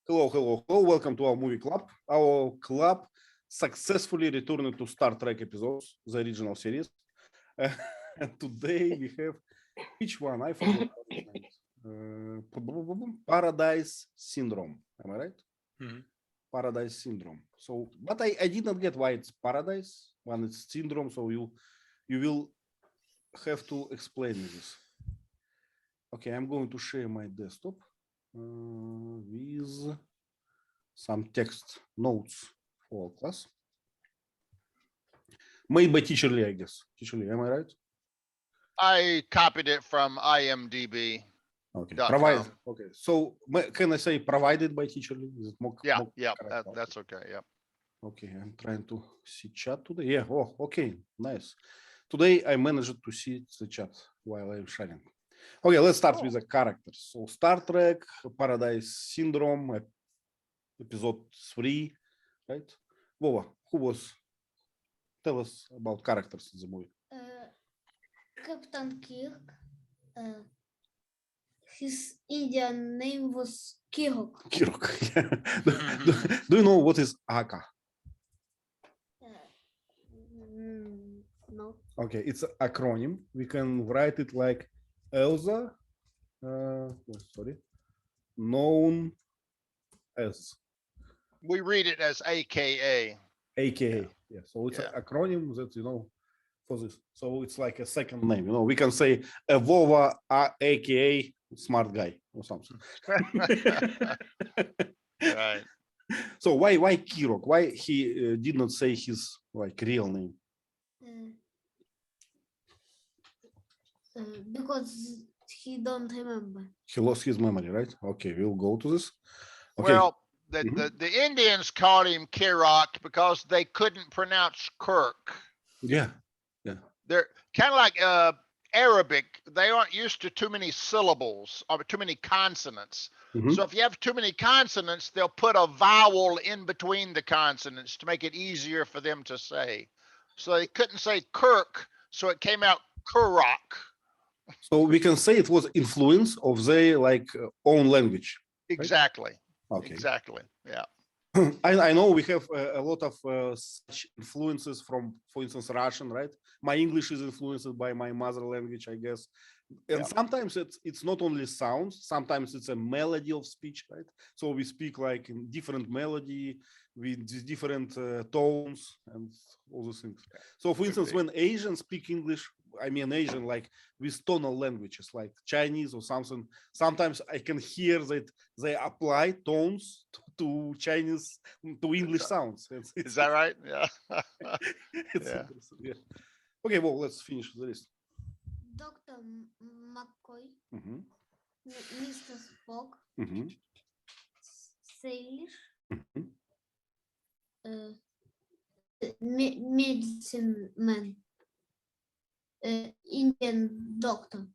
Hello. Welcome to our movie club. Our club successfully returned to Star Trek episodes, the original series. And today we have which one? I forgot. Paradise Syndrome. Am I right? Mm-hmm. Paradise Syndrome. So, but I did not get why it's paradise when it's syndrome. So you will have to explain me this. Okay, I'm going to share my desktop with some text notes for class. Made by T.Lee, I guess. T.Lee, am I right? I copied it from IMDb. Okay. Provide. Okay. So can I say provided by T.Lee? Is it more? Yeah. That's okay. Yeah. Okay. I'm trying to see chat today. Yeah. Oh, okay. Nice. Today I managed to see the chat while I'm sharing. Okay, let's start with the characters. So Star Trek, Paradise Syndrome, episode 3, right? Vova, tell us about characters in the movie. Captain Kirk. His Indian name was Kirk. Yeah. Do you know what is ACA? No. Okay, it's an acronym. We can write it like Elsa, known as. We read it as AKA. AKA, yeah. So it's an acronym that, for this. So it's like a second name. We can say Vova, AKA smart guy or something. Right. So why Kirok? Why he did not say his real name? Because he don't remember. He lost his memory, right? Okay, we'll go to this. Okay. Well, the Indians called him Kirok because they couldn't pronounce Kirk. Yeah. They're kind of like Arabic. They aren't used to too many syllables or too many consonants. So if you have too many consonants, they'll put a vowel in between the consonants to make it easier for them to say. So they couldn't say Kirk, so it came out Kurok. So we can say it was influence of their own language. Exactly. Right? Okay. Exactly. Yeah. I know we have a lot of such influences from, for instance, Russian, right? My English is influenced by my mother language, I guess. And sometimes it's not only sounds, sometimes it's a melody of speech, right? So we speak like in different melody with different tones and all those things. So for instance, when Asians speak English, I mean Asian, like with tonal languages, like Chinese or something, sometimes I can hear that they apply tones to Chinese, to English sounds. Is that right? Yeah. It's interesting. Yeah. Okay, well, let's finish the list. Dr. McCoy, Mr. Spock, Sailor, medicine man, Indian doctor.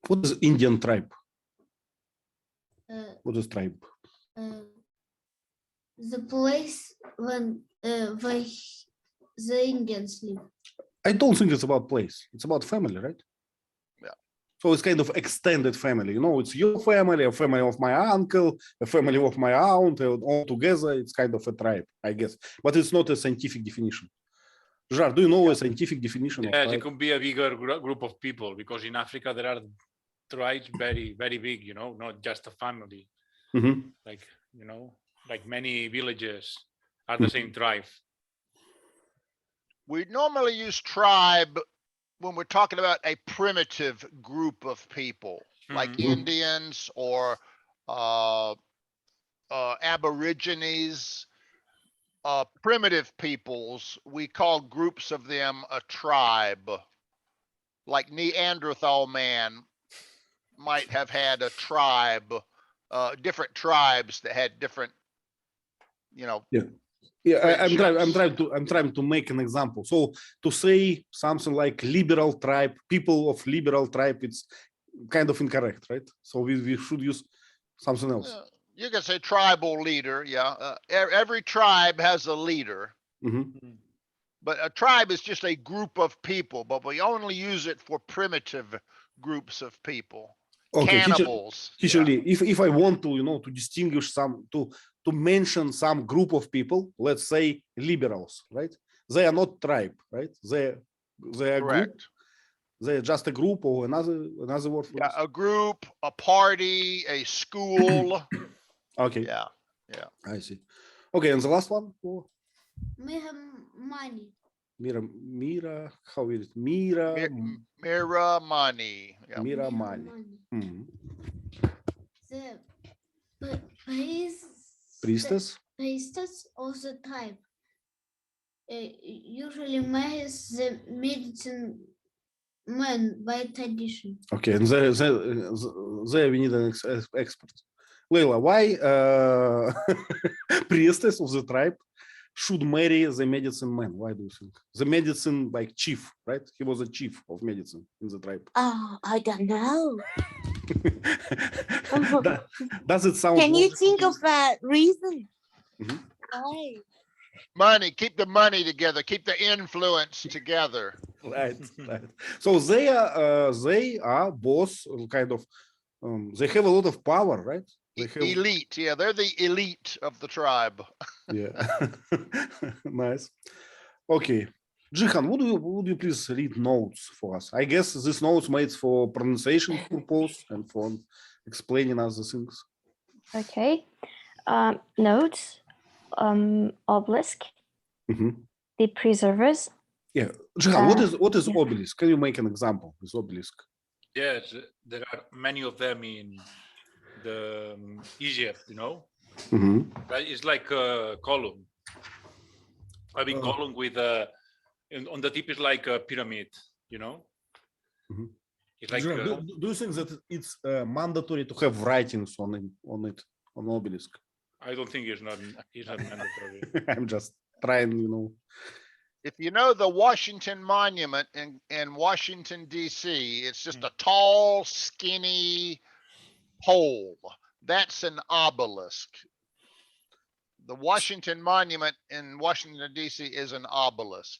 What is Indian tribe? What is tribe? The place where the Indians live. I don't think it's about place. It's about family, right? Yeah. So it's kind of extended family. It's your family, a family of my uncle, a family of my aunt, all together. It's kind of a tribe, I guess. But it's not a scientific definition. Zhuh, do you know a scientific definition of tribe? It could be a bigger group of people because in Africa there are tribes very, very big, not just a family. Like many villages are the same tribe. We normally use tribe when we're talking about a primitive group of people, like Indians or Aborigines, primitive peoples. We call groups of them a tribe. Like Neanderthal man might have had a tribe, different tribes that had different, I'm trying to make an example. So to say something like liberal tribe, people of liberal tribe, it's kind of incorrect, right? So we should use something else. You can say tribal leader, every tribe has a leader. But a tribe is just a group of people, but we only use it for primitive groups of people. Okay, cannibals. Teacher Lee, if I want to, to distinguish some, to mention some group of people, let's say liberals, right? They are not tribe, right? They are Correct. group. They're just a group or another word for Yeah, this. a group, a party, a school. Okay. Yeah. I see. Okay, and the last one? We have money. Mira, how is it? Mira Money. Yeah. Mira money. The Priestess? priestess of the type usually marries the medicine man by tradition. Okay, and there we need an expert. Leila, why priestess of the tribe should marry the medicine man? Why do you think? The medicine, like chief, right? He was a chief of medicine in the tribe. Oh, I don't know. Does it sound? Can you think of a reason? Mhm. Why? Money, keep the money together, keep the influence together. Right. So they are both kind of, they have a lot of power, right? They have, Elite, yeah, they're the elite of the tribe. yeah. Nice. Okay. Jihan, would you please read notes for us? I guess this notes made for pronunciation purpose and for explaining other things. Okay. Notes. Obelisk. The preservers. Yeah. Jihan, what is obelisk? Can you make an example with obelisk? Yes, there are many of them in the Egypt, Right? It's like a column. I mean, column with on the tip is like a pyramid, It's like. Do you think that it's mandatory to have writings on obelisk? I don't think it's not mandatory. I'm just trying, If you know the Washington Monument in Washington, D.C., it's just a tall, skinny pole. That's an obelisk. The Washington Monument in Washington, D.C. is an obelisk.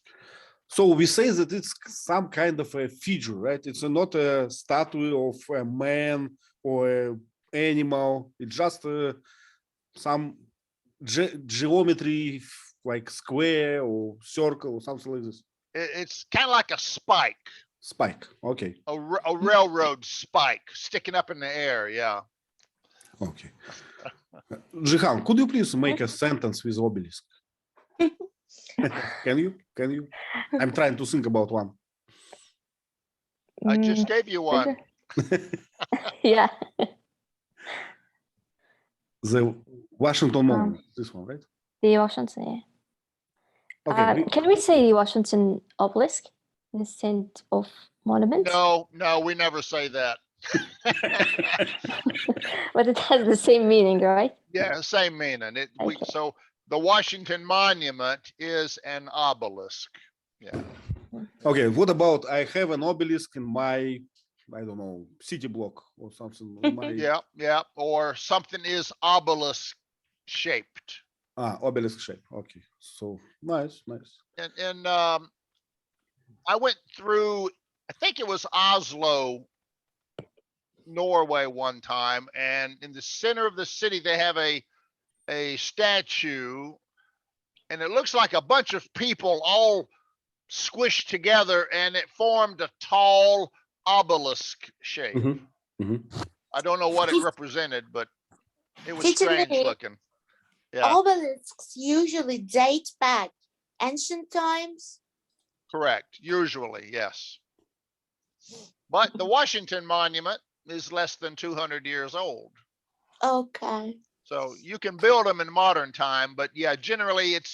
So we say that it's some kind of a figure, right? It's not a statue of a man or an animal. It's just some geometry, like square or circle or something like this. It's kind of like a spike. Spike, okay. A railroad spike sticking up in the air, yeah. Okay. Jihan, could you please make a sentence with obelisk? Can you? I'm trying to think about one. I just gave you one. Yeah. The Washington Monument, this one, right? The Washington, yeah. Okay. Can we say the Washington obelisk instead of monument? No, we never say that. But it has the same meaning, right? Yeah, same meaning. Okay. So the Washington Monument is an obelisk. Yeah. Okay, what about I have an obelisk in my, I don't know, city block or something. Yeah. Or something is obelisk shaped. Obelisk shape. Okay, so nice. And I went through, I think it was Oslo, Norway one time, and in the center of the city they have a statue, and it looks like a bunch of people all squished together, and it formed a tall obelisk shape. I don't know what it represented, but it was strange looking. Yeah. Obelisks usually date back ancient times. Correct. Usually, yes. But the Washington Monument is less than 200 years old. Okay. So you can build them in modern time, but yeah, generally it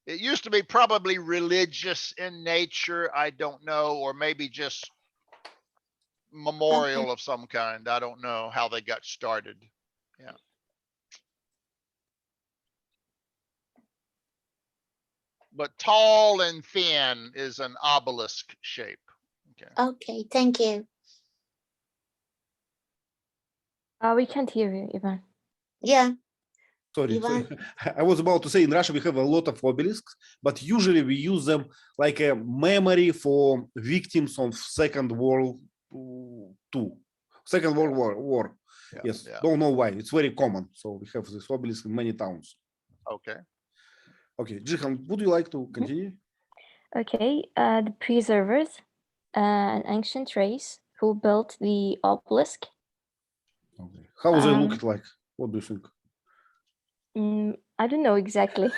used to be probably religious in nature. I don't know, or maybe just memorial of some kind. I don't know how they got started. Yeah. But tall and thin is an obelisk shape. Okay. Okay, thank you. We can't hear you, Ivan. Yeah. Sorry, I was about to say in Russia we have a lot of obelisks, but usually we use them like a memory for victims of Second World II. Second World War. Yeah, Yes, yeah. don't know why. It's very common. So we have this obelisk in many towns. Okay. Okay, Jihan, would you like to continue? Okay, the preservers, an ancient race who built the obelisk. Okay. How they look like? What do you think? I don't know exactly.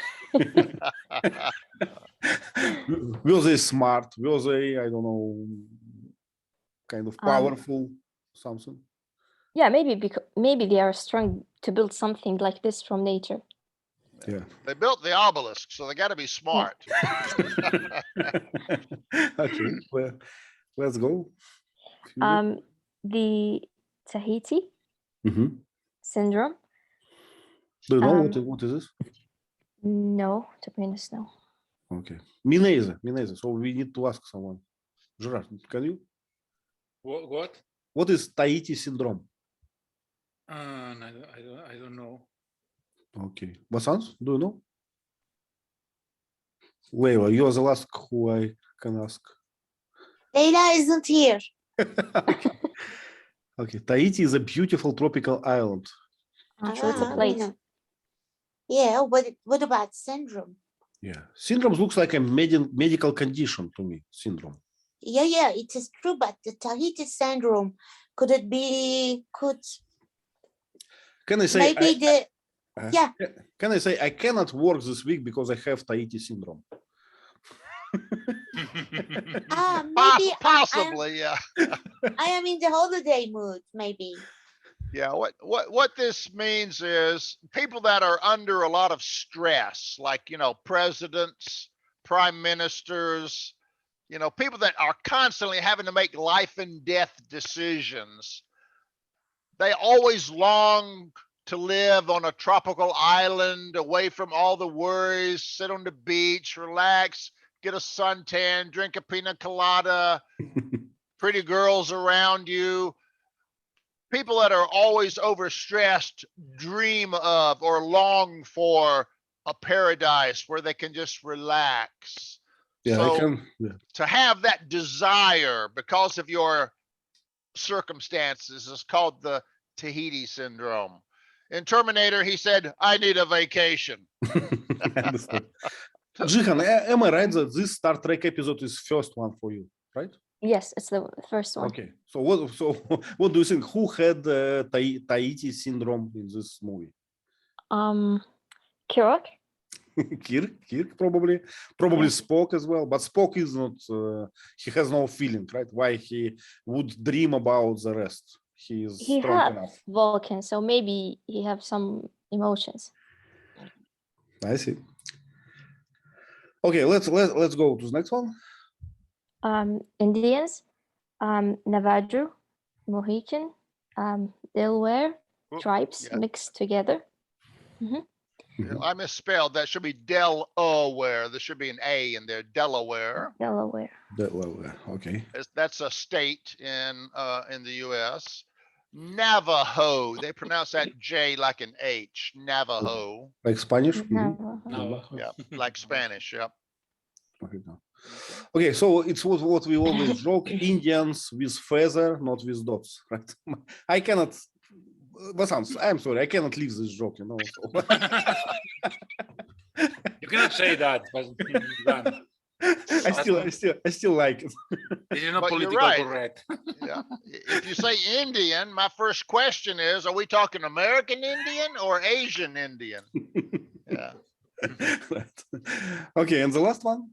Were they smart? Were they, I don't know, kind of powerful? Something? Yeah, maybe they are strong to build something like this from nature. Yeah. They built the obelisk, so they got to be smart. Okay, well, let's go. The Tahiti Syndrome. Do you know what is this? No, to be honest, no. Okay. Me neither. So we need to ask someone. Gerard, can you? What? What is Tahiti Syndrome? I don't know. Okay. Basans, do you know? Leila, you are the last who I can ask. Leila isn't here. Okay. Tahiti is a beautiful tropical island. So it's a place. Yeah, what about syndrome? Yeah. Syndrome looks like a medical condition to me. Syndrome. Yeah, it is true, but the Tahiti syndrome, can I say maybe Can I say I cannot work this week because I have Tahiti syndrome? maybe Possibly, yeah. I am in the holiday mood, maybe. Yeah, what this means is people that are under a lot of stress, like, presidents, prime ministers, people that are constantly having to make life and death decisions. They always long to live on a tropical island away from all the worries, sit on the beach, relax, get a suntan, drink a pina colada, pretty girls around you. People that are always overstressed dream of or long for a paradise where they can just relax. Yeah, so to have that desire because of your circumstances is called the Tahiti Syndrome. In Terminator, he said, I need a vacation. I understand. Jihan, am I right that this Star Trek episode is first one for you, right? Yes, it's the first one. Okay. So what do you think? Who had Tahiti Syndrome in this movie? Kirk. Kirk probably Spock as well, but Spock is not. He has no feeling, right? Why he would dream about the rest? He is strong enough. Vulcan, so maybe he have some emotions. I see. Okay, let's go to the next one. Indians, Navajo, Mohican, Delaware tribes mixed together. I misspelled. That should be Delaware. There should be an A in there. Delaware. Delaware. Okay. That's a state in the U.S. Navajo. They pronounce that J like an H. Navajo. Like Spanish? Navajo. Yeah, like Spanish. Yep. Okay, so it's what we always joke: Indians with feather, not with dots, right? I cannot. I'm sorry, I cannot leave this joke, So. You cannot say that, but I still like it. This is not politically correct. Yeah. If you say Indian, my first question is, are we talking American Indian or Asian Indian? Yeah. Right. Okay, and the last one?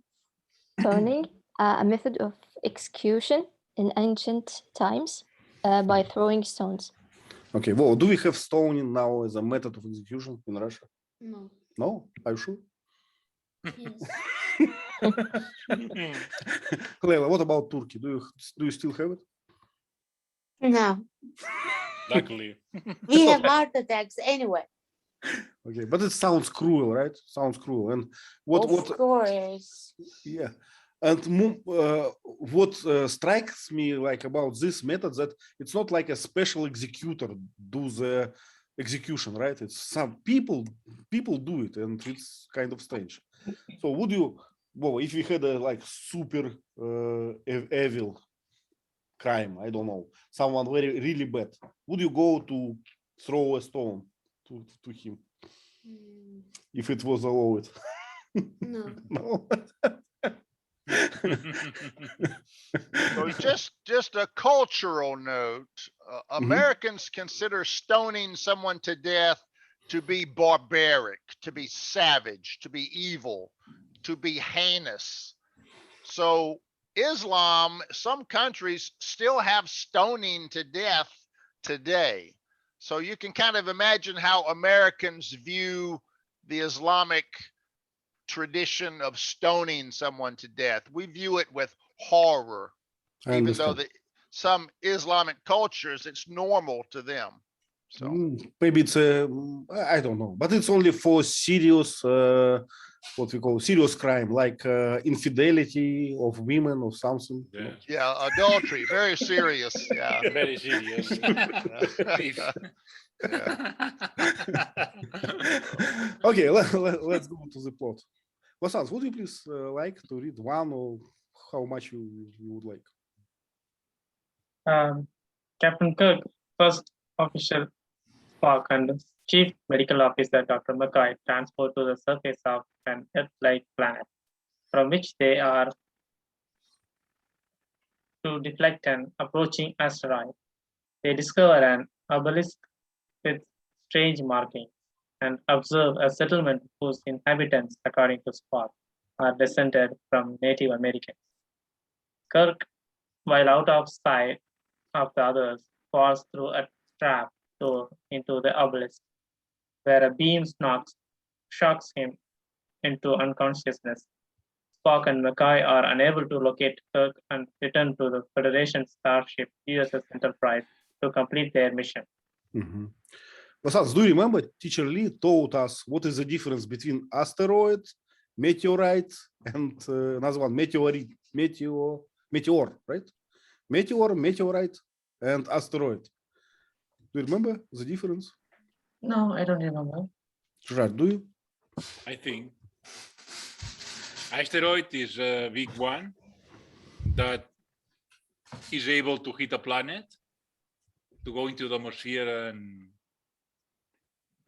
Stoning, a method of execution in ancient times by throwing stones. Okay, well, do we have stoning now as a method of execution in Russia? No. No? Are you sure? Yes. Leila, what about Turkey? Do you still have it? No. Luckily. We have heart attacks anyway. Okay, but it sounds cruel, right? Sounds cruel. And Of course. Yeah. And what strikes me like about this method that it's not like a special executor do the execution, right? It's some people do it, and it's kind of strange. So would you, well, if you had a like super evil crime, I don't know, someone very really bad, would you go to throw a stone to him if it was allowed? No. No. So just a cultural note, Americans consider stoning someone to death to be barbaric, to be savage, to be evil, to be heinous. So Islam, some countries still have stoning to death today. So you can kind of imagine how Americans view the Islamic tradition of stoning someone to death. We view it with horror, even though some Islamic cultures, it's normal to them. So maybe it's I don't know, but it's only for serious what we call serious crime, like infidelity of women or something. Yeah, adultery, very serious. Yeah, very serious. Okay, let's go to the plot. Vasant, would you please like to read one, or how much you would like? Captain Kirk, first official Spock, and Chief Medical Officer Dr. McCoy transport to the surface of an Earth-like planet, from which they are to deflect an approaching asteroid. They discover an obelisk with strange markings and observe a settlement whose inhabitants, according to Spock, are descended from Native Americans. Kirk, while out of sight of the others, falls through a trap door into the obelisk, where a beam shocks him into unconsciousness. Spock and McCoy are unable to locate Kirk and return to the Federation starship USS Enterprise to complete their mission. Vasant, do you remember teacher Lee taught us what is the difference between asteroid, meteorite, and another one, meteorite, meteor, right? Meteor, meteorite, and asteroid. Do you remember the difference? No, I don't remember. Gerard, do you? I think asteroid is a big one that is able to hit a planet, to go into the atmosphere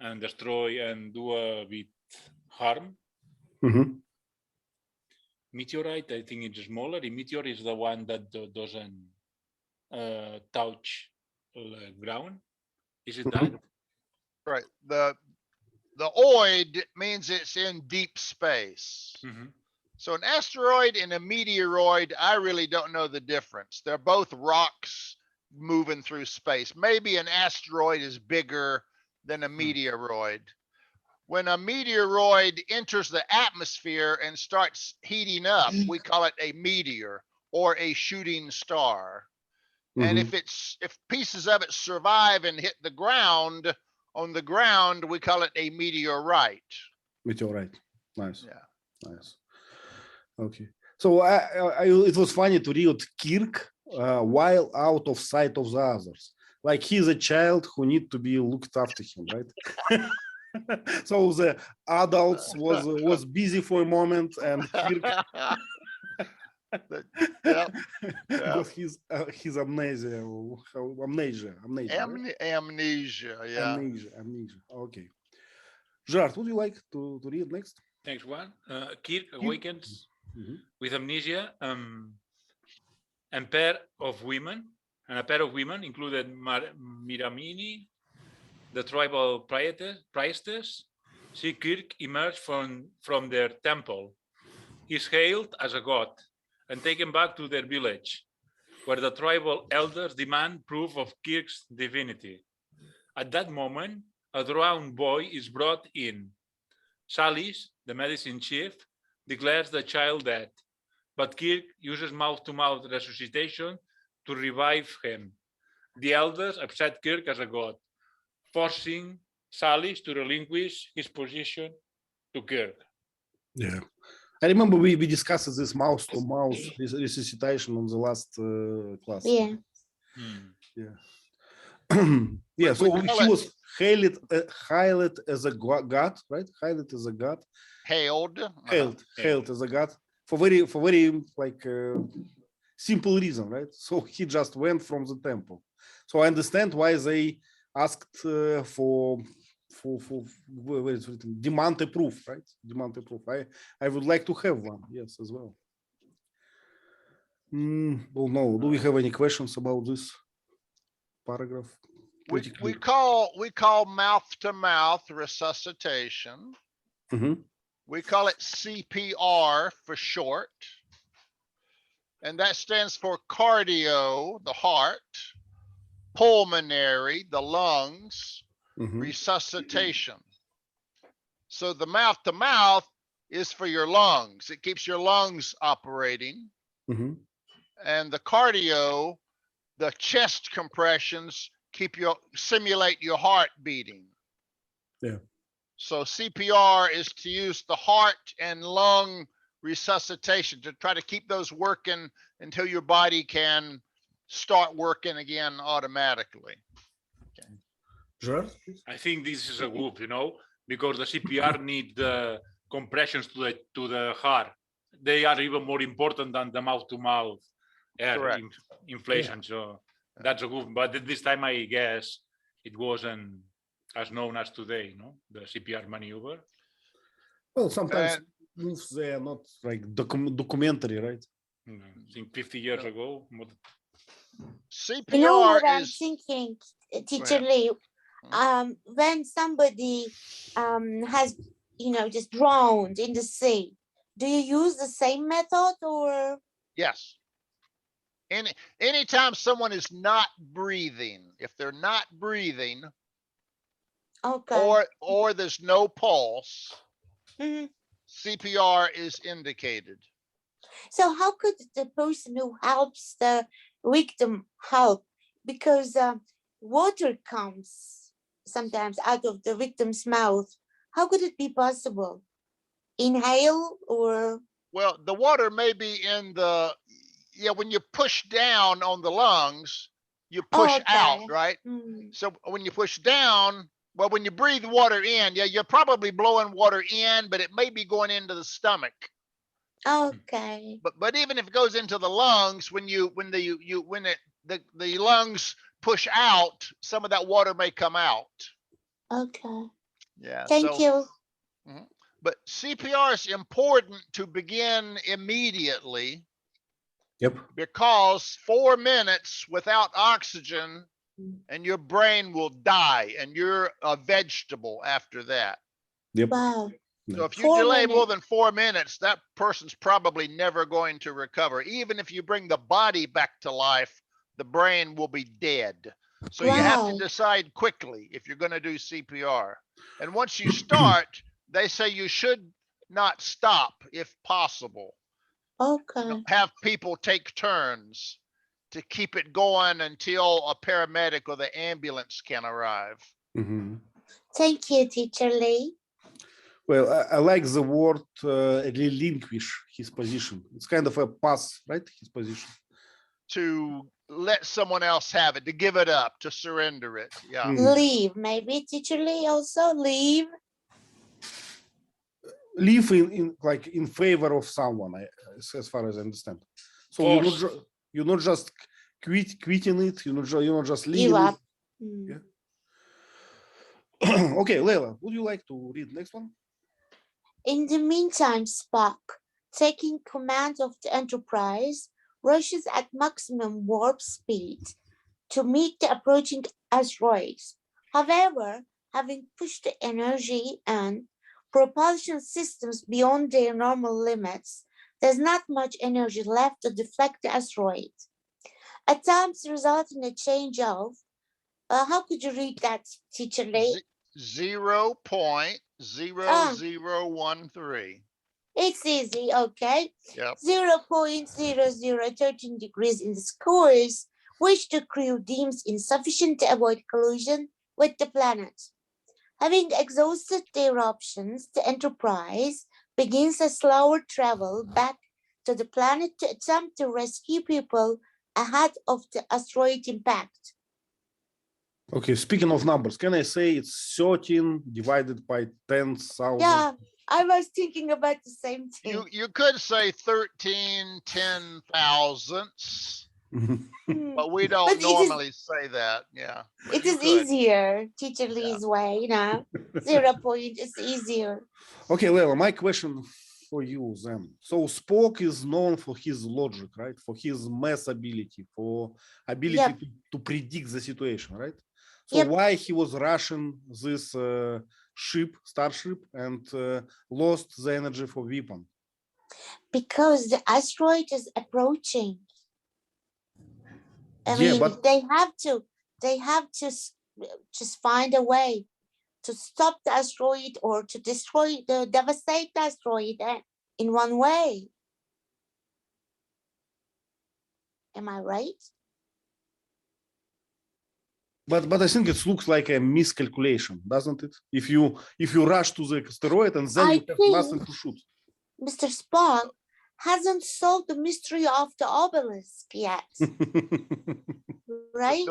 and destroy and do a bit harm. Meteorite, I think it's smaller. The meteor is the one that doesn't touch the ground. Is it that? right. The oid means it's in deep space. So an asteroid and a meteoroid, I really don't know the difference. They're both rocks moving through space. Maybe an asteroid is bigger than a meteoroid. When a meteoroid enters the atmosphere and starts heating up, we call it a meteor or a shooting star. And if pieces of it survive and hit the ground, on the ground, we call it a meteorite. Meteorite. Nice. Yeah. Nice. Okay. So it was funny to read Kirk while out of sight of the others. Like he's a child who need to be looked after him, right? So the adults was busy for a moment, and Kirk got his amnesia. Amnesia, yeah. Amnesia. Okay. Gerard, would you like to read next? Next one. Kirk awakens with amnesia, and a pair of women included Miramini, the tribal priestess, see Kirk emerge from their temple. He's hailed as a god and taken back to their village, where the tribal elders demand proof of Kirk's divinity. At that moment, a drowned boy is brought in. Salis, the medicine chief, declares the child dead, but Kirk uses mouth-to-mouth resuscitation to revive him. The elders accept Kirk as a god, forcing Salis to relinquish his position to Kirk. Yeah. I remember we discussed this mouth-to-mouth resuscitation on the last class. Yeah. Yeah. So he was hailed as a god, right? Hailed as a god. Hailed Hailed as a god for very like simple reason, right? So he just went from the temple. So I understand why they asked for where it's written, demand a proof, right? Demand a proof. I would like to have one, yes, as well. Well, no. Do we have any questions about this paragraph? We call mouth to mouth resuscitation. We call it CPR for short. And that stands for cardio, the heart, pulmonary, the lungs, resuscitation. So the mouth to mouth is for your lungs. It keeps your lungs operating. And the cardio, the chest compressions, simulate your heart beating. Yeah. So CPR is to use the heart and lung resuscitation to try to keep those working until your body can start working again automatically. Sure. I think this is a good, because the CPR need the compressions to the heart. They are even more important than the mouth-to-mouth air inflation. So that's a good. But at this time, I guess it wasn't as known as today, the CPR maneuver. Well, sometimes moves they are not like documentary, right? I think 50 years ago. CPR you know what is. I'm thinking, Teacher Lee? When somebody has, just drowned in the sea, do you use the same method or? Yes. Anytime someone is not breathing, if they're not breathing, or there's no pulse, CPR is indicated. So how could the person who helps the victim help? Because water comes sometimes out of the victim's mouth. How could it be possible? Inhale or? Well, the water may be in the, when you push down on the lungs, you push out, right? So when you push down, well, when you breathe water in, you're probably blowing water in, but it may be going into the stomach. Okay. But even if it goes into the lungs, when the lungs push out, some of that water may come out. Okay. Yeah. Thank you. But CPR is important to begin immediately. Yep. Because 4 minutes without oxygen and your brain will die and you're a vegetable after that. Yep. Wow. So if you delay more than 4 minutes, that person's probably never going to recover. Even if you bring the body back to life, the brain will be dead. So you have to decide quickly if you're going to do CPR. And once you start, they say you should not stop if possible. Okay. Have people take turns to keep it going until a paramedic or the ambulance can arrive. Thank you, Teacher Lee. Well, I like the word relinquish his position. It's kind of a pass, right? His position. To let someone else have it, to give it up, to surrender it. Yeah. Leave, maybe, Teacher Lee, also leave. Leave in favor of someone, as far as I understand. So you're not just quitting it. You're not just leaving. Give up. Yeah. Okay, Leila, would you like to read the next one? In the meantime, Spock, taking command of the Enterprise, rushes at maximum warp speed to meet the approaching asteroids. However, having pushed the energy and propulsion systems beyond their normal limits, there's not much energy left to deflect the asteroid. Attempts result in a change of, how could you read that, Teacher Lee? 0.0013. It's easy, okay? Yep. 0.0013 degrees in the scores, which the crew deems insufficient to avoid collision with the planet. Having exhausted their options, the Enterprise begins a slower travel back to the planet to attempt to rescue people ahead of the asteroid impact. Okay, speaking of numbers, can I say it's 13 divided by 10,000? Yeah, I was thinking about the same thing. You could say 13 10 thousandths, but we don't But it is- normally say that. Yeah. but It you is could. easier, Teacher Lee's way, you know. 0 point is easier. Okay, Leila, my question for you then. So Spock is known for his logic, right? For his math ability, for ability Yep. to predict the situation, right? So Yep. why he was rushing this starship, and lost the energy for weapon? Because the asteroid is approaching. I Yeah, mean, but- they have to just find a way to stop the asteroid or to devastate the asteroid in one way. Am I right? But I think it looks like a miscalculation, doesn't it? If you rush to the asteroid and then I you have think- nothing to shoot. Mr. Spock hasn't solved the mystery of the obelisk yet, right?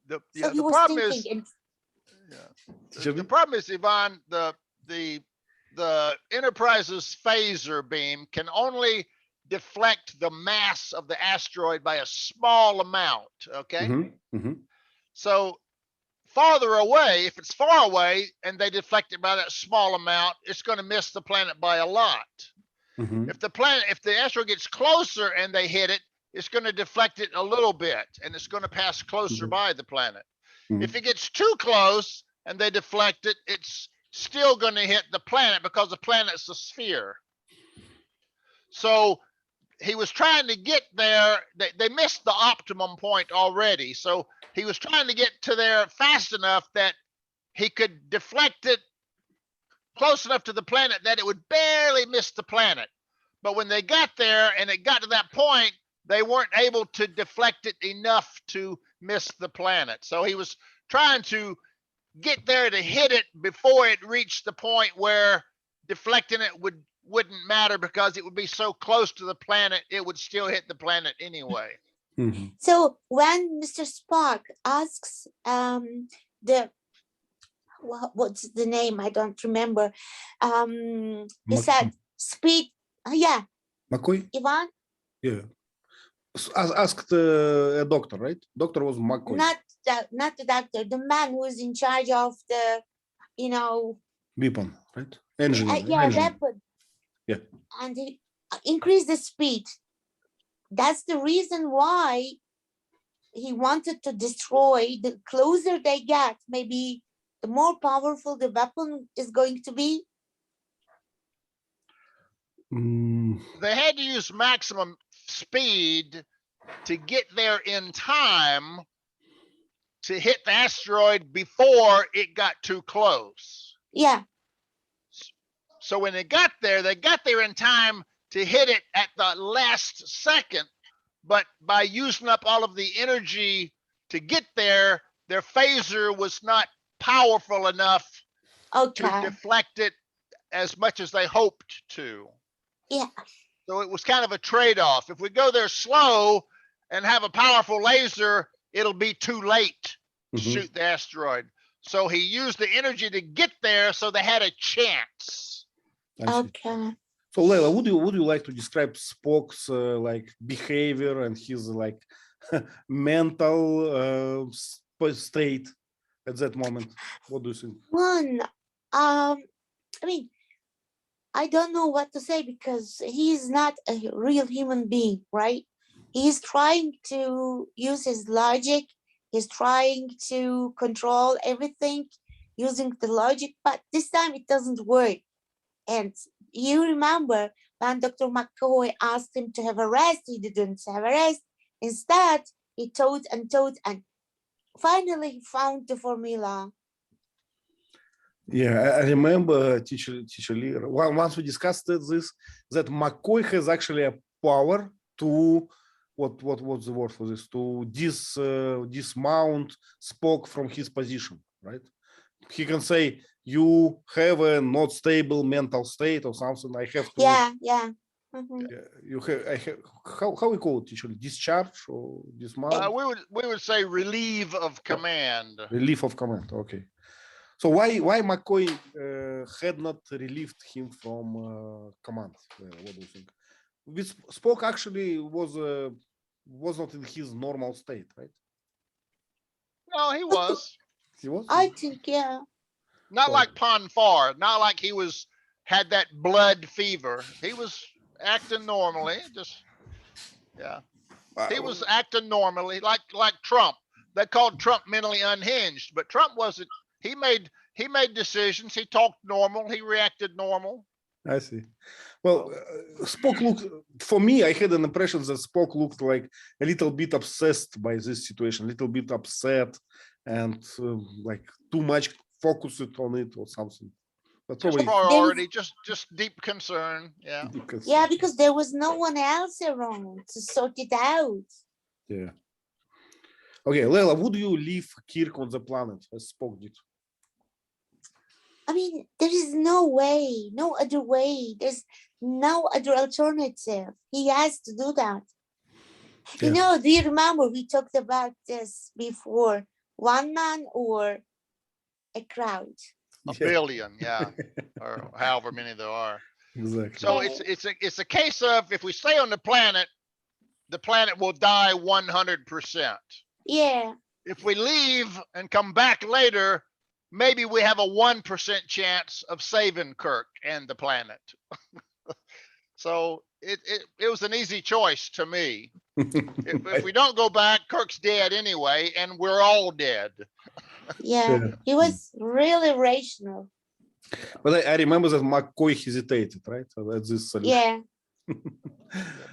The So he the was problem is, thinking, the problem is, Yvonne, the Enterprise's phaser beam can only deflect the mass of the asteroid by a small amount. Okay. Mhm, mhm. So farther away, if it's far away and they deflect it by that small amount, it's going to miss the planet by a lot. Mhm. If the asteroid gets closer and they hit it, it's going to deflect it a little bit and it's going to pass closer Mhm. by the planet. Mhm. If it gets too close and they deflect it, it's still going to hit the planet because the planet's a sphere. So he was trying to get there. They missed the optimum point already. So he was trying to get to there fast enough that he could deflect it close enough to the planet that it would barely miss the planet. But when they got there and it got to that point, they weren't able to deflect it enough to miss the planet. So he was trying to get there to hit it before it reached the point where deflecting it wouldn't matter because it would be so close to the planet, it would still hit the planet anyway. Mhm. so when Mr. Spock asks what's the name? I don't remember. He said speed. Yeah, McCoy? Ivan, Yeah. Asked a doctor, right? Doctor was McCoy. not the doctor, the man who is in charge of the, Weapon, right? Engine. engine. Weapon. Yeah. And he increased the speed. That's the reason why he wanted to destroy. The closer they get, maybe the more powerful the weapon is going to be. They had to use maximum speed to get there in time to hit the asteroid before it got too close. Yeah. So when they got there in time to hit it at the last second, but by using up all of the energy to get there, their phaser was not powerful enough to deflect it as much as they hoped to. Yeah. So it was kind of a trade-off. If we go there slow and have a powerful laser, it'll be too late to shoot the asteroid. So he used the energy to get there, so they had a chance. Okay. So Leila, would you like to describe Spock's like behavior and his like mental state at that moment? What do you think? I mean, I don't know what to say because he's not a real human being, right? He's trying to use his logic. He's trying to control everything using the logic, but this time it doesn't work. And you remember when Dr. McCoy asked him to have a rest, he didn't have a rest. Instead, he thought, and finally he found the formula. Yeah, I remember teacher Lee, once we discussed this, that McCoy has actually a power to what's the word for this, to dismount Spock from his position, right? He can say, you have a not stable mental state or something. I have to. Yeah. Mm-hmm. You have. How we call it, teacher? Discharge or dismount? We would say relieve of command. Relief of command. Okay. So why McCoy had not relieved him from command. What do you think? With Spock actually was not in his normal state, right? No, he was. He was. I think, yeah. Not Oh. like Ponfar, not like he had that blood fever. He was acting normally, just yeah. He was acting normally, like Trump. They called Trump mentally unhinged, but Trump wasn't. He made decisions. He talked normal. He reacted normal. I see. Well, Spock looked, for me, I had an impression that Spock looked like a little bit obsessed by this situation, a little bit upset, and like too much focused on it or something. But Just probably priority, just deep concern. Yeah. because, Yeah, because there was no one else around to sort it out. yeah. Okay, Leila, would you leave Kirk on the planet as Spock did? I mean, there is no way, no other way. There's no other alternative. He has to do that. Yeah. You know, do you remember we talked about this before? One man or a crowd? A billion, yeah, or however many there are. Exactly. So it's a case of if we stay on the planet will die 100%. Yeah. If we leave and come back later, maybe we have a 1% chance of saving Kirk and the planet. So it was an easy choice to me. If we don't go back, Kirk's dead anyway, and we're all dead. Yeah, he was really rational. But I remember that McCoy hesitated, right? So that's this solution. Yeah.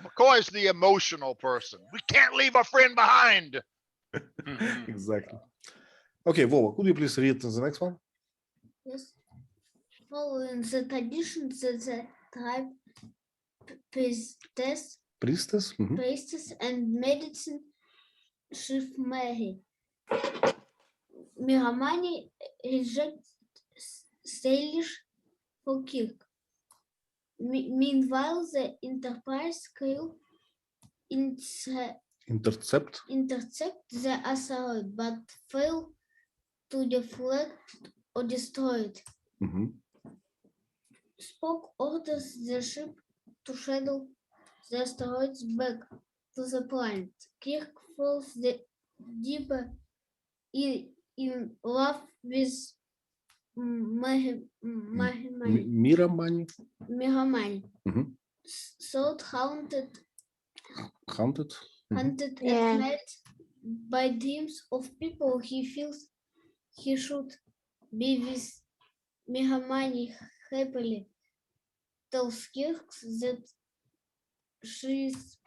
McCoy's the emotional person. We can't leave a friend behind. Exactly. Okay, Vova, could you please read the next one? Yes. Following the tradition, the tribe priestess, Priestess? Mhm. priestess and medicine chief Mary. Miramani reject stylish for Kirk. Meanwhile, the Enterprise crew Intercept. intercept the asteroid but fail to deflect or destroy it. Mhm. Spock orders the ship to shadow the asteroids back to the planet. Kirk falls deeper in love with Miramani. Miramani. Mhm. So haunted Hunted. at Yeah. night by dreams of people he feels he should be with. Miramani happily tells Kirk that she is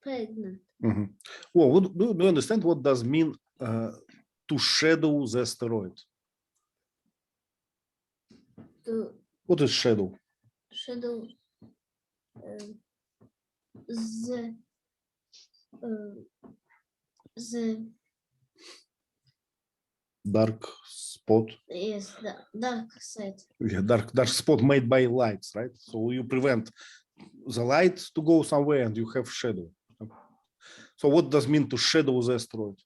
pregnant. Mhm. Well, do you understand what does mean to shadow the asteroid? To What is shadow? shadow the Dark spot. yes, the dark side. Yeah, dark spot made by lights, right? So you prevent the light to go somewhere and you have shadow. So what does mean to shadow the asteroid?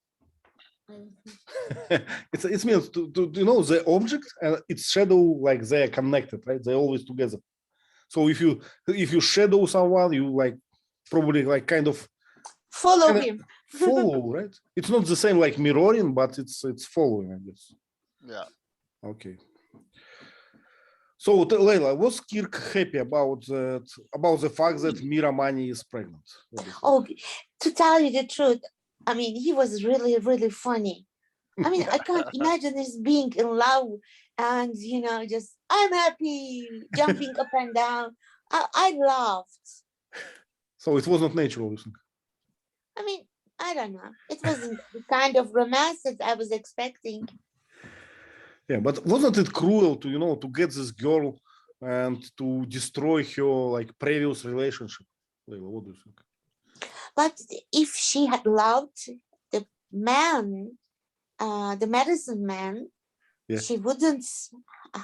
It means to you know the object and its shadow, like they're connected, right? They're always together. So if you shadow someone, you like probably like kind of Follow him. follow, right? It's not the same like mirroring, but it's following, I guess. Yeah. Okay. So Leila, was Kirk happy about the fact that Miramani is pregnant? Oh, to tell you the truth, I mean, he was really, really funny. I mean, I can't imagine this being in love and, you know, just, I'm happy, jumping up and down. I laughed. So it was not natural, you think? I mean, I don't know. It wasn't the kind of romance that I was expecting. Yeah, but wasn't it cruel to, you know, to get this girl and to destroy her like previous relationship? Leila, what do you think? But if she had loved the man, the medicine man, Yeah. she wouldn't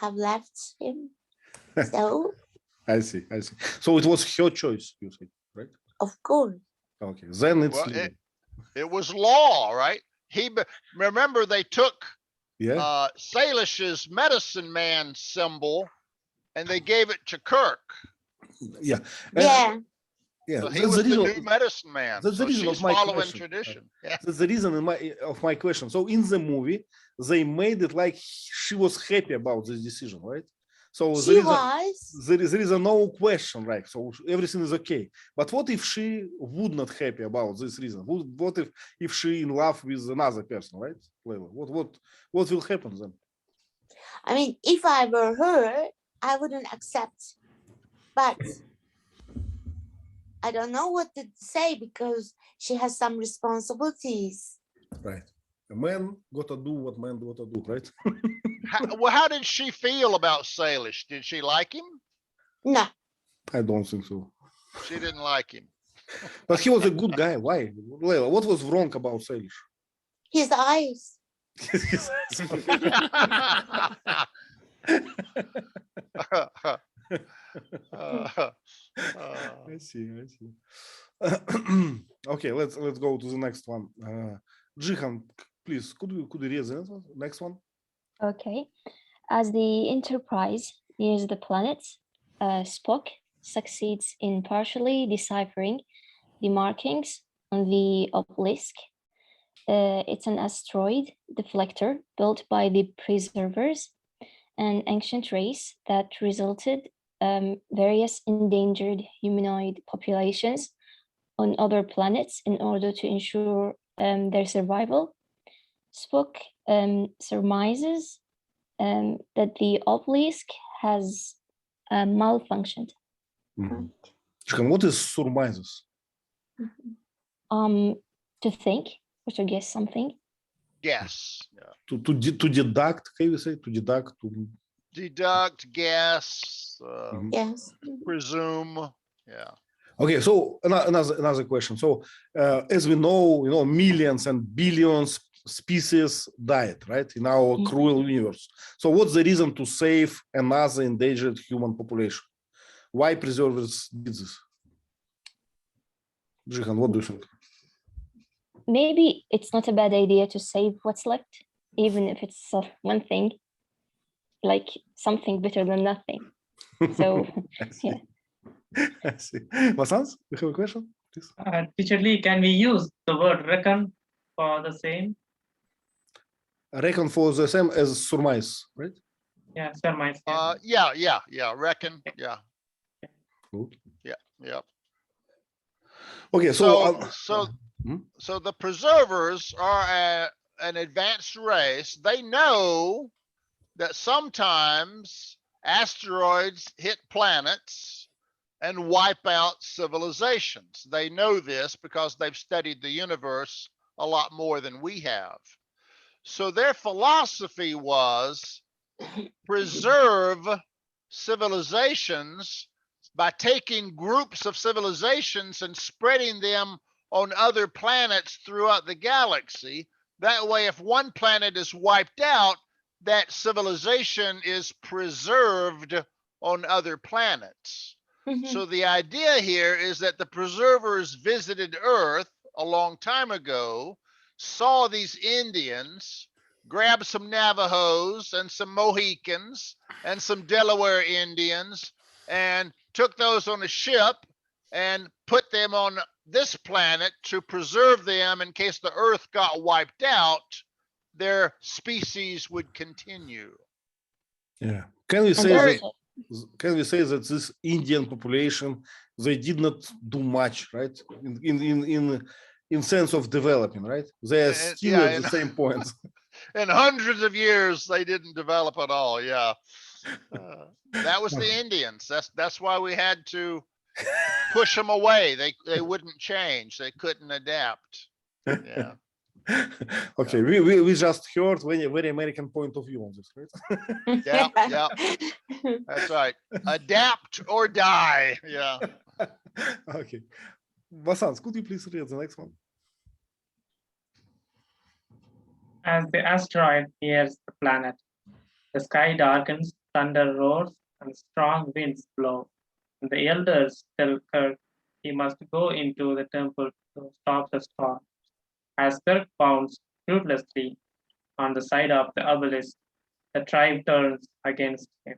have left him. So, I see. So it was her choice, you say, right? of course. Okay, then it's Well, legal. it was law, right? Remember they took Yeah. Salish's medicine man symbol and they gave it to Kirk. Yeah. Yeah. Yeah. So he That's was the the reason. new medicine man. That's the So reason she's of my following question. tradition. Yeah. That's the reason of my question. So in the movie, they made it like she was happy about this decision, right? So She was. there is a no question, right? So everything is okay. But what if she would not happy about this reason? What if she in love with another person, right, Leila? What will happen then? I mean, if I were her, I wouldn't accept. But I don't know what to say because she has some responsibilities. Right. A man got to do what man got to do, right? How did she feel about Salish? Did she like him? No. I don't think so. She didn't like him. But he was a good guy. Why? Leila, what was wrong about Salish? His eyes. I see. Okay, let's go to the next one. Jihan, please, could you read the next one? Okay. As the Enterprise nears the planet, Spock succeeds in partially deciphering the markings on the obelisk. It's an asteroid deflector built by the preservers, an ancient race that resulted various endangered humanoid populations on other planets in order to ensure their survival. Spock surmises that the obelisk has malfunctioned. Jihan, what is surmises? To think or to guess something. Yes. Yeah. To deduct, can you say to deduct? Deduct, guess, Yes. presume. Yeah. Okay, so another question. So as we know, millions and billions species died, right, in our cruel universe. So what's the reason to save another endangered human population? Why preservers did this? Jihan, what do you think? Maybe it's not a bad idea to save what's left, even if it's one thing, like something better than nothing. So, yeah. I see. Vasant, you have a question, please? Teacher Lee, can we use the word reckon for the same? Reckon for the same as surmise, right? Yeah, surmise. Yeah. Reckon. Yeah. Good. Yeah. Okay, So the preservers are an advanced race. They know that sometimes asteroids hit planets and wipe out civilizations. They know this because they've studied the universe a lot more than we have. So their philosophy was preserve civilizations by taking groups of civilizations and spreading them on other planets throughout the galaxy. That way, if one planet is wiped out, that civilization is preserved on other planets. So the idea here is that the preservers visited Earth a long time ago, saw these Indians, grabbed some Navajos and some Mohicans and some Delaware Indians and took those on a ship and put them on this planet to preserve them in case the Earth got wiped out, their species would continue. Yeah. Can we say that this Indian population, they did not do much, right? In sense of developing, right? They are still at the same point. In hundreds of years, they didn't develop at all. Yeah. That was the Indians. That's why we had to push them away. They wouldn't change. They couldn't adapt. Yeah. Okay, we just heard very American point of view on this, right? Yeah. That's right. Adapt or die. Yeah. Okay. Vasant, could you please read the next one? As the asteroid nears the planet, the sky darkens, thunder roars, and strong winds blow. And the elders tell Kirk he must go into the temple to stop the storm. As Kirk pounds fruitlessly on the side of the obelisk, the tribe turns against him.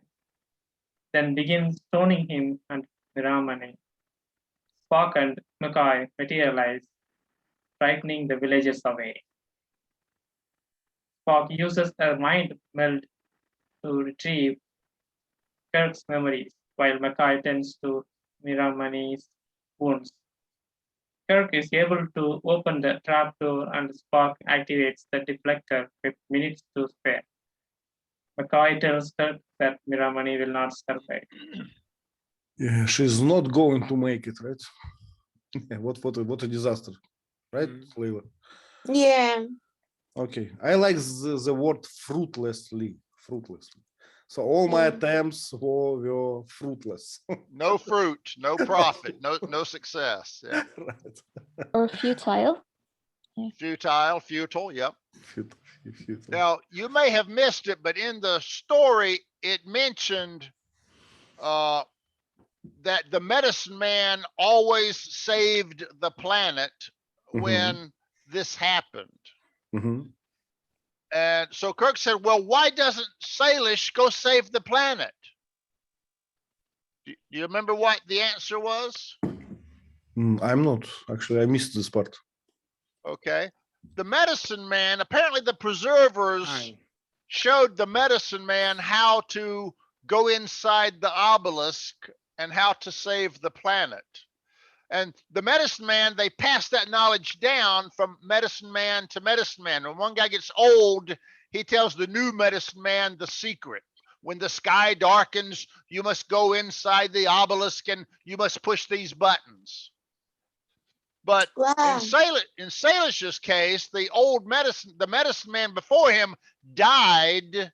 then begin stoning him and Miramani. Spock and McCoy materialize, frightening the villagers away. Spock uses a mind meld to retrieve Kirk's memories, while McCoy tends to Miramani's wounds. Kirk is able to open the trapdoor and Spock activates the deflector with minutes to spare. McCoy tells Kirk that Miramani will not survive. Yeah, she's not going to make it, right? what a disaster, right, Leila? Yeah. Okay, I like the word fruitlessly. So all my attempts were fruitless. No fruit, no profit, no success. Yeah. Right. Or futile. Futile, yep. Futile. Now, you may have missed it, but in the story, it mentioned that the medicine man always saved the planet when this happened. And so Kirk said, well, why doesn't Salish go save the planet? Do you remember what the answer was? I'm not. Actually, I missed this part. Okay. The medicine man, apparently the preservers showed the medicine man how to go inside the obelisk and how to save the planet. And the medicine man, they pass that knowledge down from medicine man to medicine man. When one guy gets old, he tells the new medicine man the secret. When the sky darkens, you must go inside the obelisk and you must push these buttons. But in Salish's case, the medicine man before him died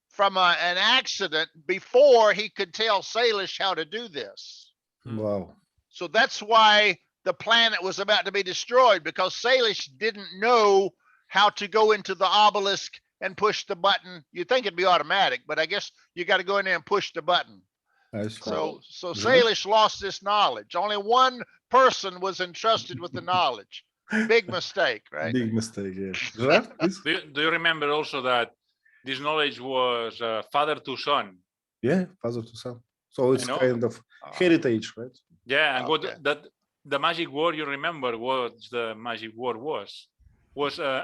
from an accident before he could tell Salish how to do this. Wow. So that's why the planet was about to be destroyed, because Salish didn't know how to go into the obelisk and push the button. You'd think it'd be automatic, but I guess you got to go in there and push the button. So Salish lost this knowledge. Only one person was entrusted with the knowledge. Big mistake, right? Big mistake, yeah. Do you remember also that this knowledge was father to son? Yeah, father to son. So it's kind of heritage, right? Yeah, and what the magic word, you remember what the magic word was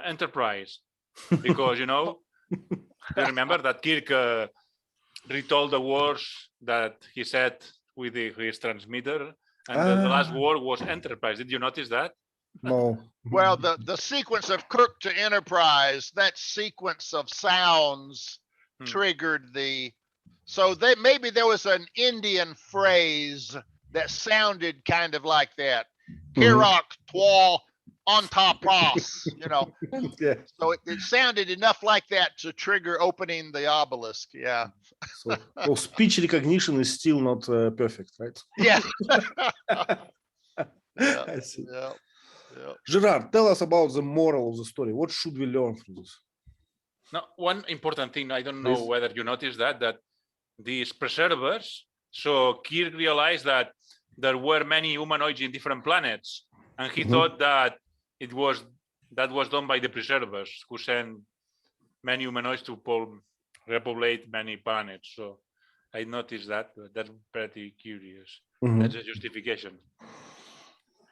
enterprise. Because, you know, you remember that Kirk retold the words that he said with his transmitter, and the last word was enterprise. Did you notice that? No. Well, the sequence of Kirk to Enterprise, that sequence of sounds triggered the. So maybe there was an Indian phrase that sounded kind of like that. Hirak Twal on top pros, you know. Yeah. So it sounded enough like that to trigger opening the obelisk. Yeah. So speech recognition is still not perfect, right? Yeah. I see. Yeah. Gerard, tell us about the moral of the story. What should we learn from this? Now, one important thing, I don't know whether you noticed that these preservers, so Kirk realized that there were many humanoids in different planets, and he thought that that was done by the preservers, who sent many humanoids to repopulate many planets. So I noticed that, but that's pretty curious. That's a justification.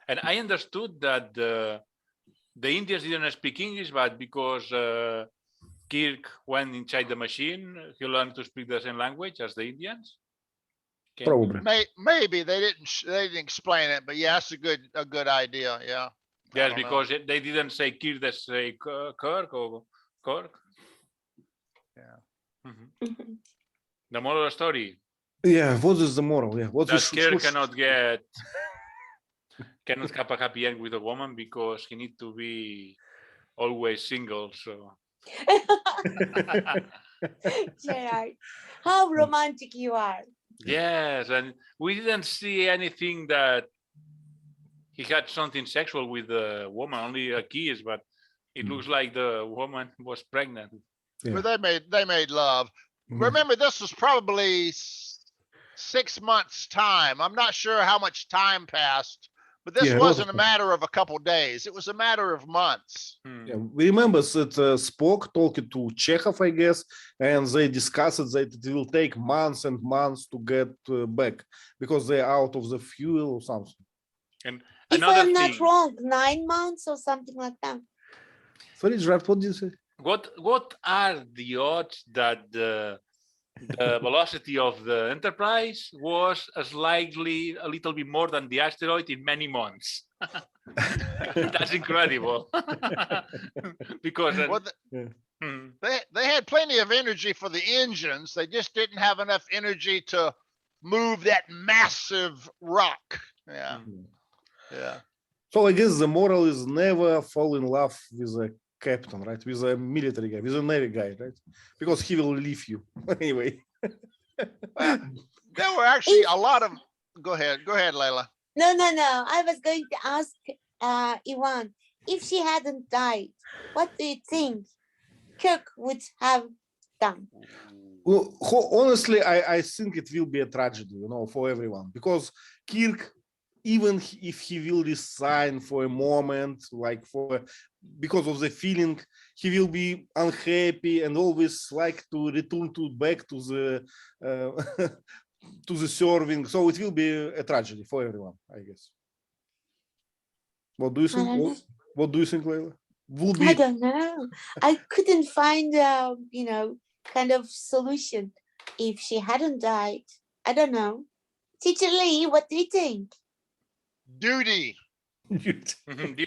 And I understood that the Indians didn't speak English, but because Kirk went inside the machine, he learned to speak the same language as the Indians. Probably. Maybe they didn't explain it, but yeah, that's a good idea. Yeah. Yes, because they didn't say Kirk, they say Kirk or Kirk. Yeah. The moral of the story. Yeah, what is the moral? Yeah, what that Kirk cannot have a happy end with a woman because he needs to be always single. So. Gerard, how romantic you are. Yes, and we didn't see anything that he had something sexual with the woman, only a kiss, but it looks like the woman was pregnant. Yeah. Well, they made love. Remember, this was probably 6 months' time. I'm not sure how much time passed But this Yeah, a lot wasn't of a matter of a couple days. It was a matter of months. Yeah, we remember that Spock talked to Chekhov, I guess, and they discussed that it will take months and months to get back because they're out of the fuel or something. And If another I'm not thing, wrong, 9 months or something like that. Sorry, Gerard, what did you say? what are the odds that the velocity of the Enterprise was a little bit more than the asteroid in many months? That's incredible. Because Well, they had plenty of energy for the engines. They just didn't have enough energy to move that massive rock. Yeah. Yeah. So I guess the moral is never fall in love with a captain, right? With a military guy, with a navy guy, right? Because he will leave you anyway. Well, there were actually a lot of. Go ahead, Layla. No. I was going to ask Ivan, if she hadn't died, what do you think Kirk would have done? Well, honestly, I think it will be a tragedy, you know, for everyone, because Kirk, even if he will resign for a moment, like because of the feeling, he will be unhappy and always like to return back to the to the serving. So it will be a tragedy for everyone, I guess. What do you think? What do you think, Layla? I don't know. I couldn't find kind of solution if she hadn't died. I don't know. Teacher Lee, what do you think? Duty.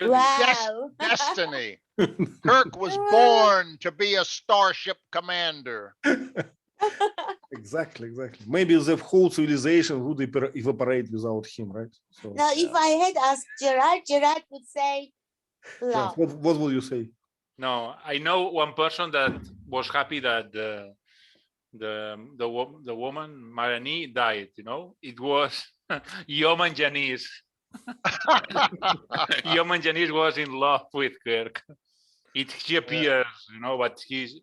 Wow. Destiny. Kirk was born to be a starship commander. Exactly. Maybe the whole civilization would evaporate without him, right? So now, if I had asked Gerard would say love. What will you say? No, I know one person that was happy that the woman Marani died. You know, it was Yeoman Janice. Yeoman Janice was in love with Kirk. She appears, you know, but she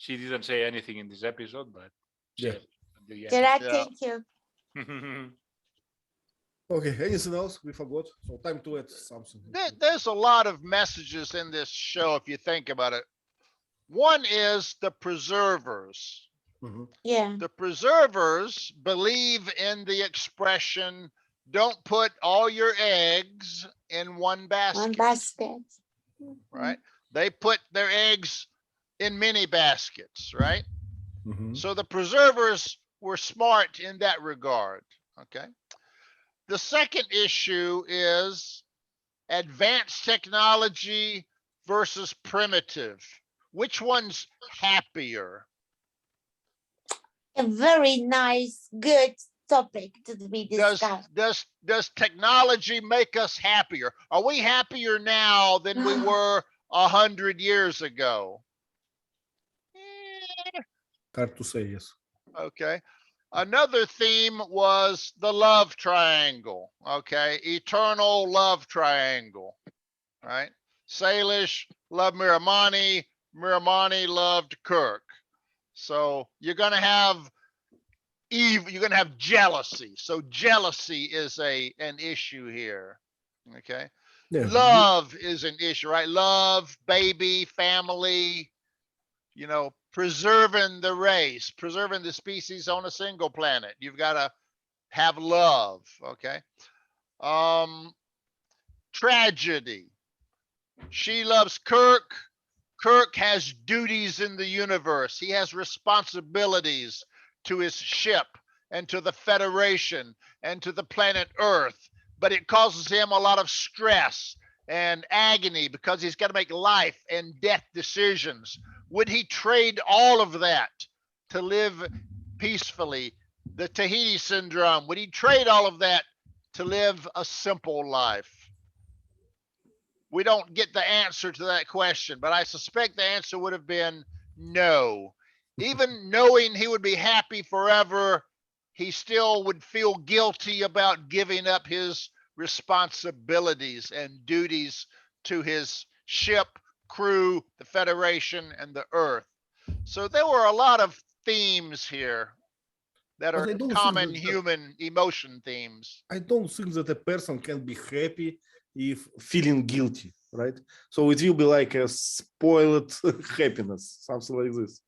didn't say anything in this episode. But Gerard, thank you. Okay, anything else we forgot? So time to add something. There's a lot of messages in this show if you think about it. One is the preservers. Yeah. The preservers believe in the expression, don't put all your eggs in one basket. One basket. Right? They put their eggs in many baskets, right? So the preservers were smart in that regard. Okay. The second issue is advanced technology versus primitive. Which one's happier? A very nice, good topic to be discussed. Does technology make us happier? Are we happier now than we were 100 years ago? Hard to say, yes. Okay. Another theme was the love triangle. Okay. Eternal love triangle. Right. Salish loved Miramani. Miramani loved Kirk. So you're going to have you're going to have jealousy. So jealousy is an issue here. Okay. Yeah. Love is an issue, right? Love, baby, family, you know, preserving the race, preserving the species on a single planet. You've got to have love. Okay. Tragedy. She loves Kirk. Kirk has duties in the universe. He has responsibilities to his ship and to the Federation and to the planet Earth, but it causes him a lot of stress and agony because he's got to make life and death decisions. Would he trade all of that to live peacefully? The Tahiti Syndrome, would he trade all of that to live a simple life? We don't get the answer to that question, but I suspect the answer would have been no. Even knowing he would be happy forever, he still would feel guilty about giving up his responsibilities and duties to his ship, crew, the Federation, and the Earth. So there were a lot of themes here. that But are I don't think common that- human emotion themes. I don't think that a person can be happy if feeling guilty, right? So it will be like a spoiled happiness, something like this.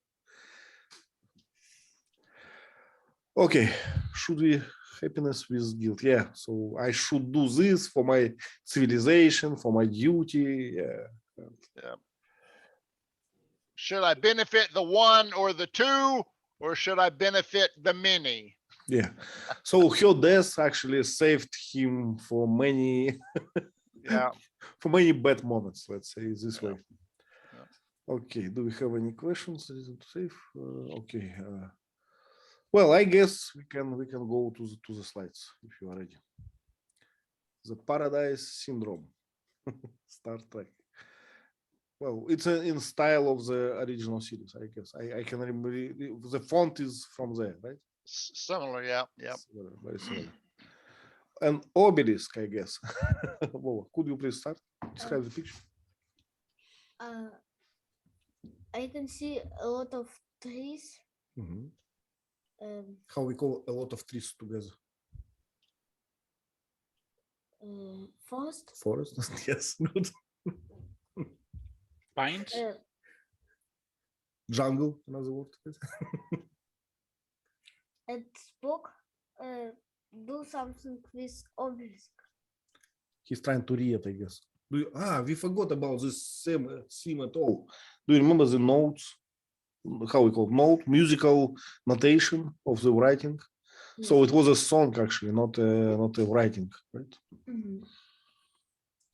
Okay, should we happiness with guilt? Yeah, so I should do this for my civilization, for my duty. Yeah. Should I benefit the one or the two, or should I benefit the many? Yeah. So her death actually saved him for many Yeah. for many bad moments, let's say this way. Yeah. Okay, do we have any questions? Reason to save? Okay. Well, I guess we can go to the slides if you are ready. The Paradise Syndrome, Star Trek. Well, it's in style of the original series, I guess. I can remember the font is from there, right? Similar, yeah, yeah. Very similar. An obelisk, I guess. Well, could you please start? Describe the picture. I can see a lot of trees. Mm-hmm. How we call a lot of trees together? Forest. Forest. Yes, good. Pines. Jungle, another word. And Spock do something with obelisk. He's trying to read, I guess. We forgot about this theme at all. Do you remember the notes? How we call it? Note, musical notation of the writing. Yes. So it was a song actually, not a writing, right? Mm-hmm.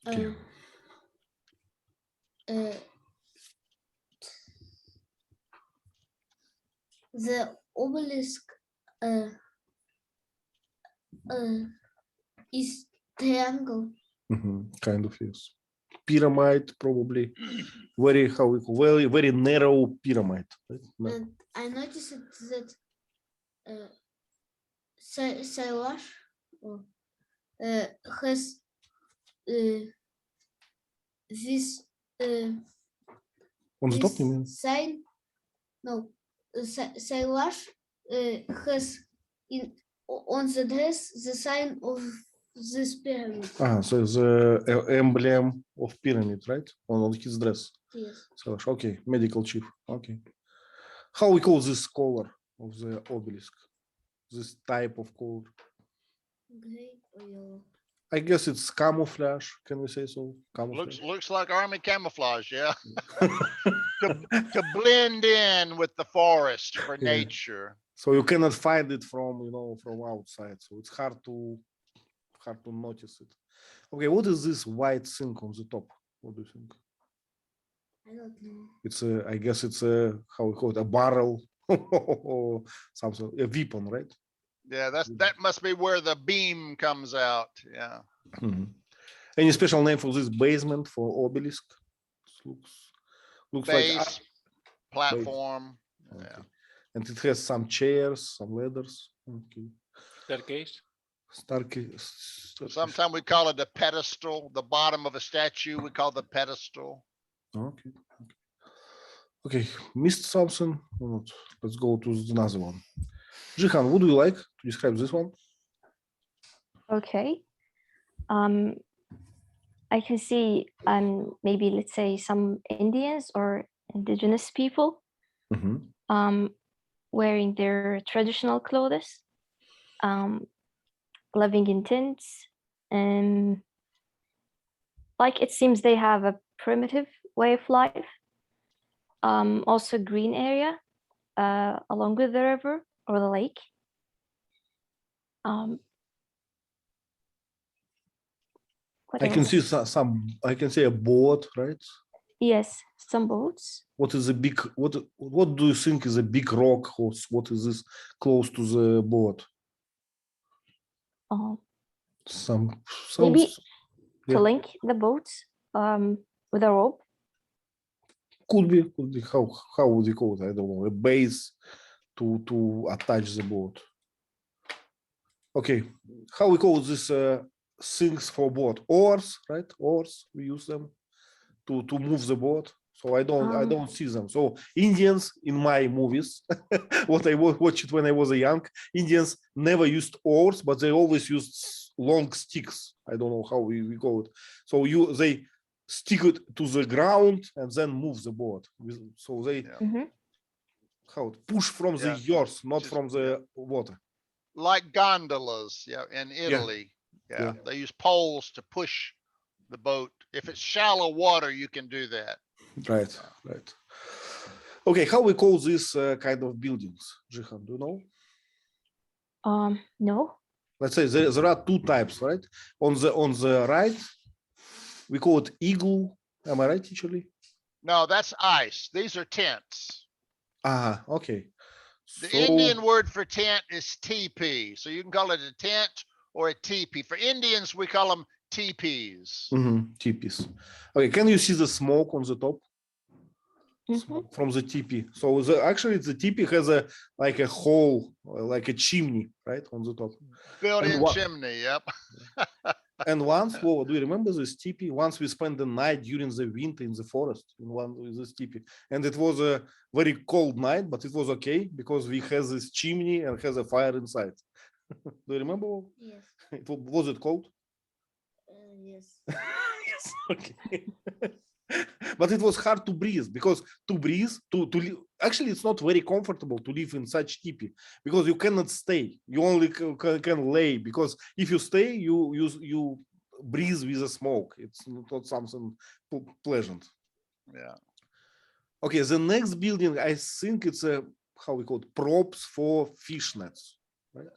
Okay. The obelisk is triangle. Kind of, yes. Pyramid, probably. Very, how we call, very narrow pyramid. Right? And I noticed that Sailash has this On the top, you mean? sign. No, Sailash has on the dress the sign of this pyramid. So the emblem of pyramid, right? On his dress. Yes. So, okay, medical chief. Okay. How we call this color of the obelisk? This type of color? Gray or yellow? I guess it's camouflage. Can we say so? Camouflage. Looks like army camouflage, yeah. to blend in with the forest for Yeah. nature. So you cannot find it from from outside. So it's hard to notice it. Okay, what is this white thing on the top? What do you think? I don't know. It's I guess it's how we call it, a barrel or something, a weapon, right? Yeah, that must be where the beam comes out. Yeah. Any special name for this basement for obelisk? Looks Base, like platform. Okay. Yeah. And it has some chairs, some ladders. Okay. Staircase. Sometimes we call it a pedestal. The bottom of a statue we call the pedestal. Okay. Okay. Missed something or not? Let's go to another one. Jihan, would you like to describe this one? Okay. I can see maybe let's say some Indians or indigenous people wearing their traditional clothes, living in tents, and like it seems they have a primitive way of life. Also green area along with the river or the lake. I can see some. I can see a boat, right? Yes, some boats. What is a big? What do you think is a big rock? Or what is this close to the boat? Some maybe yeah. to link the boats with a rope. Could be. How would you call it? I don't know. A base to attach the boat. Okay, how we call this things for boat? Oars, right? Oars. We use them to move the boat. So I don't see them. So Indians in my movies, what I watched when I was a young, Indians never used oars, but they always used long sticks. I don't know how we call it. So they stick it to the ground and then move the boat. So they push from the earth, not from the water. Like gondolas, in Italy. They use poles to push the boat. If it's shallow water, you can do that. Right. Okay, how we call this kind of buildings, Jihan, do you know? No. Let's say there are two types, right? On the right, we call it igloo. Am I right, Teacher Lee? No, that's ice. These are tents. Okay. The Indian word for tent is teepee. So you can call it a tent or a teepee. For Indians, we call them teepees. Teepees. Okay, can you see the smoke on the top? Smoke from the teepee. So actually the teepee has a hole, like a chimney, right, on the top. Built-in chimney, yep. And once, do you remember this teepee? Once we spent the night during the winter in the forest in one with this teepee, and it was a very cold night, but it was okay because we had this chimney and has a fire inside. Do you remember? Yes. Was it cold? Yes. Yes. Okay. But it was hard to breathe because to actually it's not very comfortable to live in such teepee because you cannot stay. You only can lay, because if you stay, you breathe with the smoke. It's not something pleasant. Yeah. Okay, the next building, I think it's a how we call it, props for fish nets, right?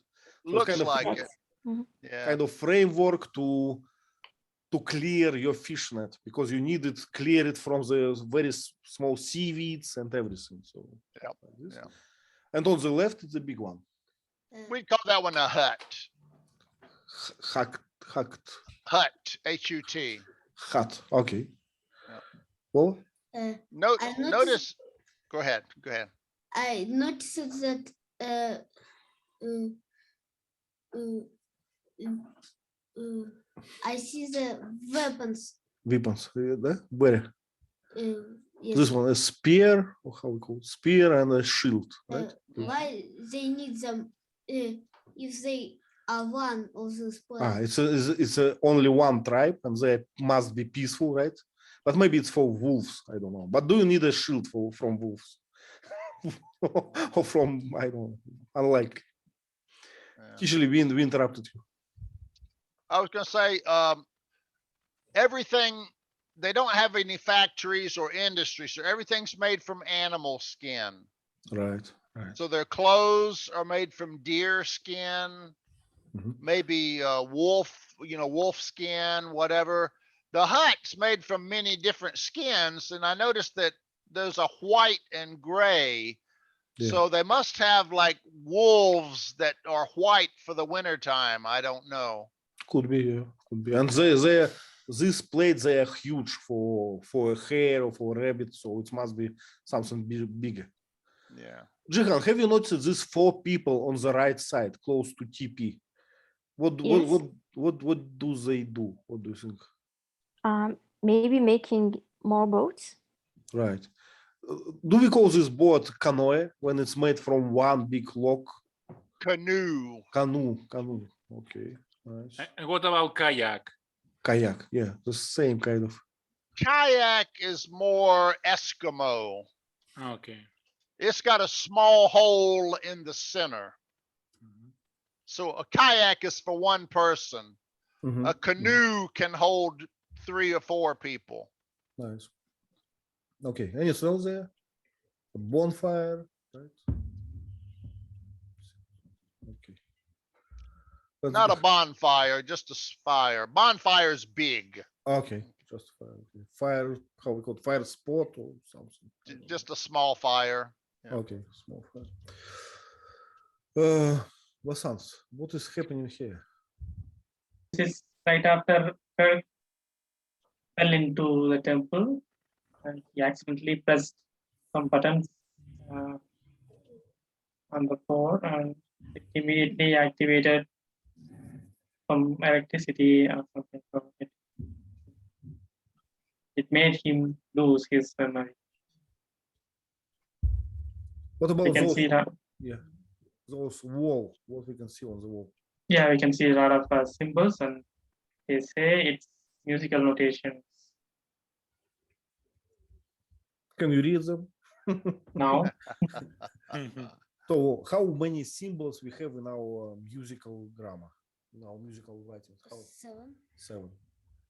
So Looks kind of like it. Yeah. Kind of framework to clear your fish net, because you need it clear it from the very small seaweeds and everything. So and on the left it's a big one. We call that one a hut. Hut. Hut. H-U-T. Hut. Okay. Well, notice. Go ahead. I noticed that I see the weapons. Where? Yes. This one, a spear, or how we call it? Spear and a shield, right? Why they need them if they are one of those players? It's only one tribe, and they must be peaceful, right? But maybe it's for wolves. I don't know. But do you need a shield from wolves? Or from, I don't know, unlikely. Usually we interrupted you. I was going to say, everything, they don't have any factories or industries, so everything's made from animal skin. Right. So their clothes are made from deer skin, maybe wolf skin, whatever. The hut's made from many different skins, and I noticed that there's a white and gray. Yeah. So they must have like wolves that are white for the winter time. I don't know. Could be, yeah. Could be. And these plates, they are huge for a hare or for a rabbit, so it must be something bigger. Yeah. Jihan, have you noticed these 4 people on the right side, close to TP? What do they do? What do you think? Maybe making more boats. Right. Do we call this boat canoe when it's made from one big log? Canoe. Okay. Nice. And what about kayak? Kayak, yeah, the same kind of. Kayak is more Eskimo. Okay. It's got a small hole in the center. So a kayak is for one person. A canoe can hold 3 or 4 people. Nice. Okay, anything else there? A bonfire, right? Okay. Not a bonfire, just a fire. Bonfire is big. Okay, just fire. Okay. Fire, how we call it? Fire spot or something? Just a small fire. Yeah. Okay, small fire. Vasant, what is happening here? This is right after Kirk fell into the temple and he accidentally pressed some buttons on the floor, and it immediately activated some electricity or something. It made him lose his memory. What about We can those? see that. Yeah, those wall. What we can see on the wall? Yeah, we can see a lot of symbols, and they say it's musical notations. Can you read them? Now, So, how many symbols we have in our musical grammar, in our musical writing? How? 7. 7.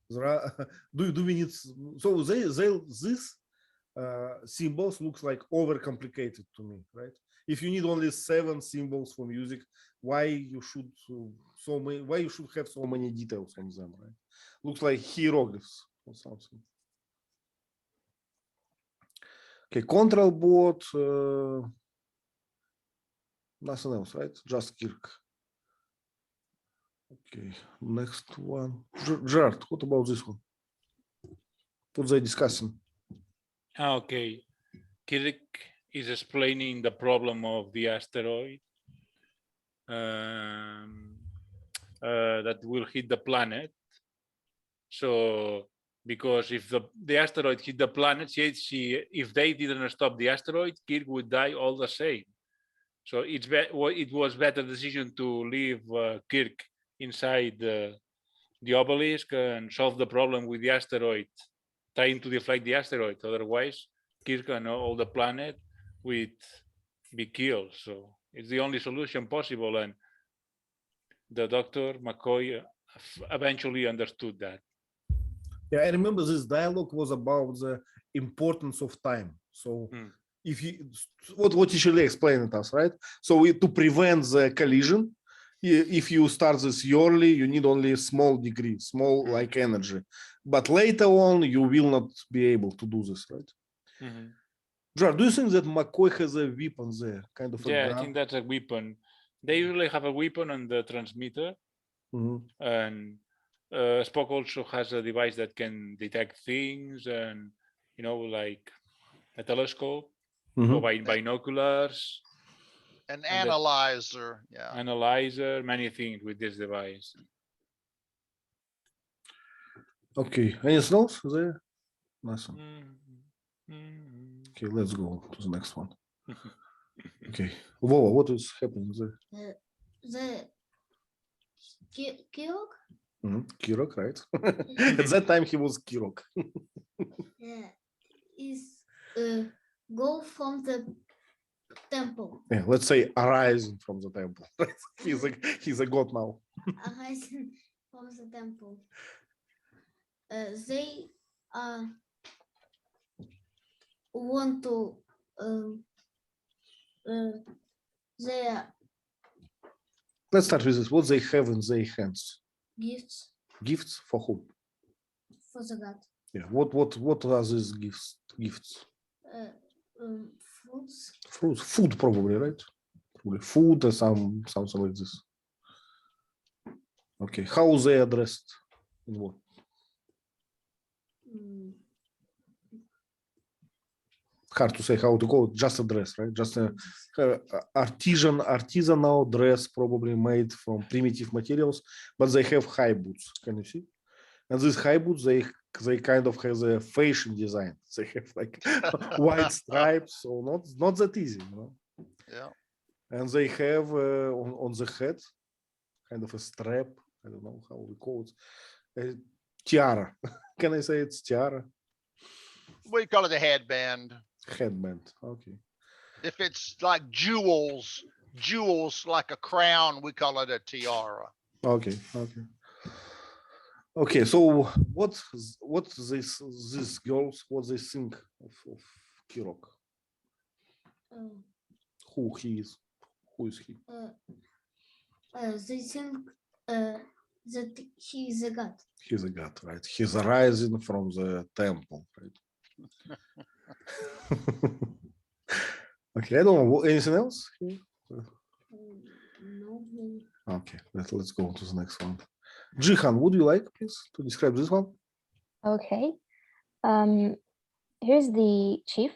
There are, do we need? So this symbols looks like overcomplicated to me, right? If you need only 7 symbols for music, why you should why you should have so many details on them, right? Looks like hieroglyphs or something. Okay, control board, nothing else, right? Just Kirk. Okay, next one. Gerard, what about this one? What they discussing? Okay, Kirk is explaining the problem of the asteroid that will hit the planet. So, because if the asteroid hit the planet, if they didn't stop the asteroid, Kirk would die all the same. So it was better decision to leave Kirk inside the obelisk and solve the problem with the asteroid, trying to deflect the asteroid. Otherwise, Kirk and all the planet would be killed. So it's the only solution possible. And the Dr. McCoy eventually understood that. Yeah, I remember this dialogue was about the importance of time. So if you, what T.Lee explained to us, right? So to prevent the collision, if you start this early, you need only a small degree, small like energy. But later on, you will not be able to do this, right? Gerard, do you think that McCoy has a weapon there? Kind of I think that's a weapon. They usually have a weapon on the transmitter. And Spock also has a device that can detect things and, like a telescope or binoculars. An analyzer, Analyzer, many things with this device. Okay, anything else there? Nothing. Okay, let's go to the next one. Okay, Vova, what is happening there? The Kirok? Kirok, right? At that time he was Kirok. Is go from the temple. Yeah, let's say arising from the temple. He's a god now. Arising from the temple. They want to Let's start with this. What they have in their hands? Gifts. Gifts for whom? For the god. Yeah. What are these gifts? Fruits. Fruits. Food probably, right? Probably food or something like this. Okay. How they addressed? In what? Hard to say how to call it. Just a dress, right? Just a artisanal dress, probably made from primitive materials, but they have high boots. Can you see? And these high boots, they kind of have a fashion design. They have like white stripes, so not that easy, you know. Yeah. And they have on the head kind of a strap. I don't know how we call it. A tiara. Can I say it's tiara? We call it a headband. Headband. Okay. If it's like jewels like a crown, we call it a tiara. Okay. Okay. So what these girls, what they think of Kirok? Who he is? Who is he? They think that he is a god. He's a god, right? He's arising from the temple, right? Okay, I don't know anything else here? No. Okay, let's go to the next one. Jihan, would you like, please, to describe this one? Okay. Here's the chief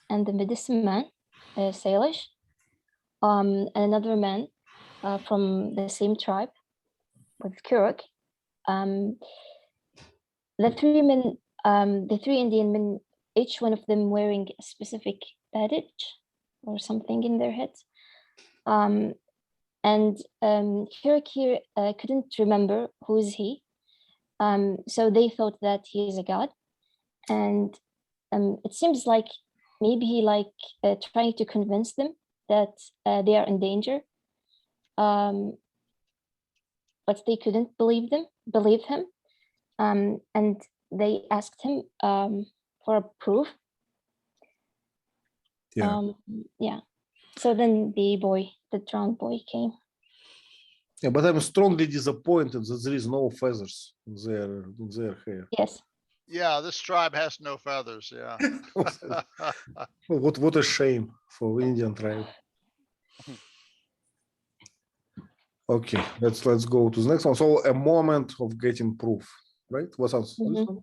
and the medicine man, Salish, and another man from the same tribe with Kirok. The 3 men the three Indian men, each one of them wearing a specific badge or something in their heads. And Hirokir couldn't remember who is he. So they thought that he is a god. And it seems like maybe he trying to convince them that they are in danger. But they couldn't believe him. And they asked him for a proof. Yeah. So then the drowned boy came. Yeah, but I'm strongly disappointed that there is no feathers in their hair. Yes. Yeah, this tribe has no feathers. Yeah. What a shame for Indian tribe. Okay, let's go to the next one. So a moment of getting proof, right? What's else? This one?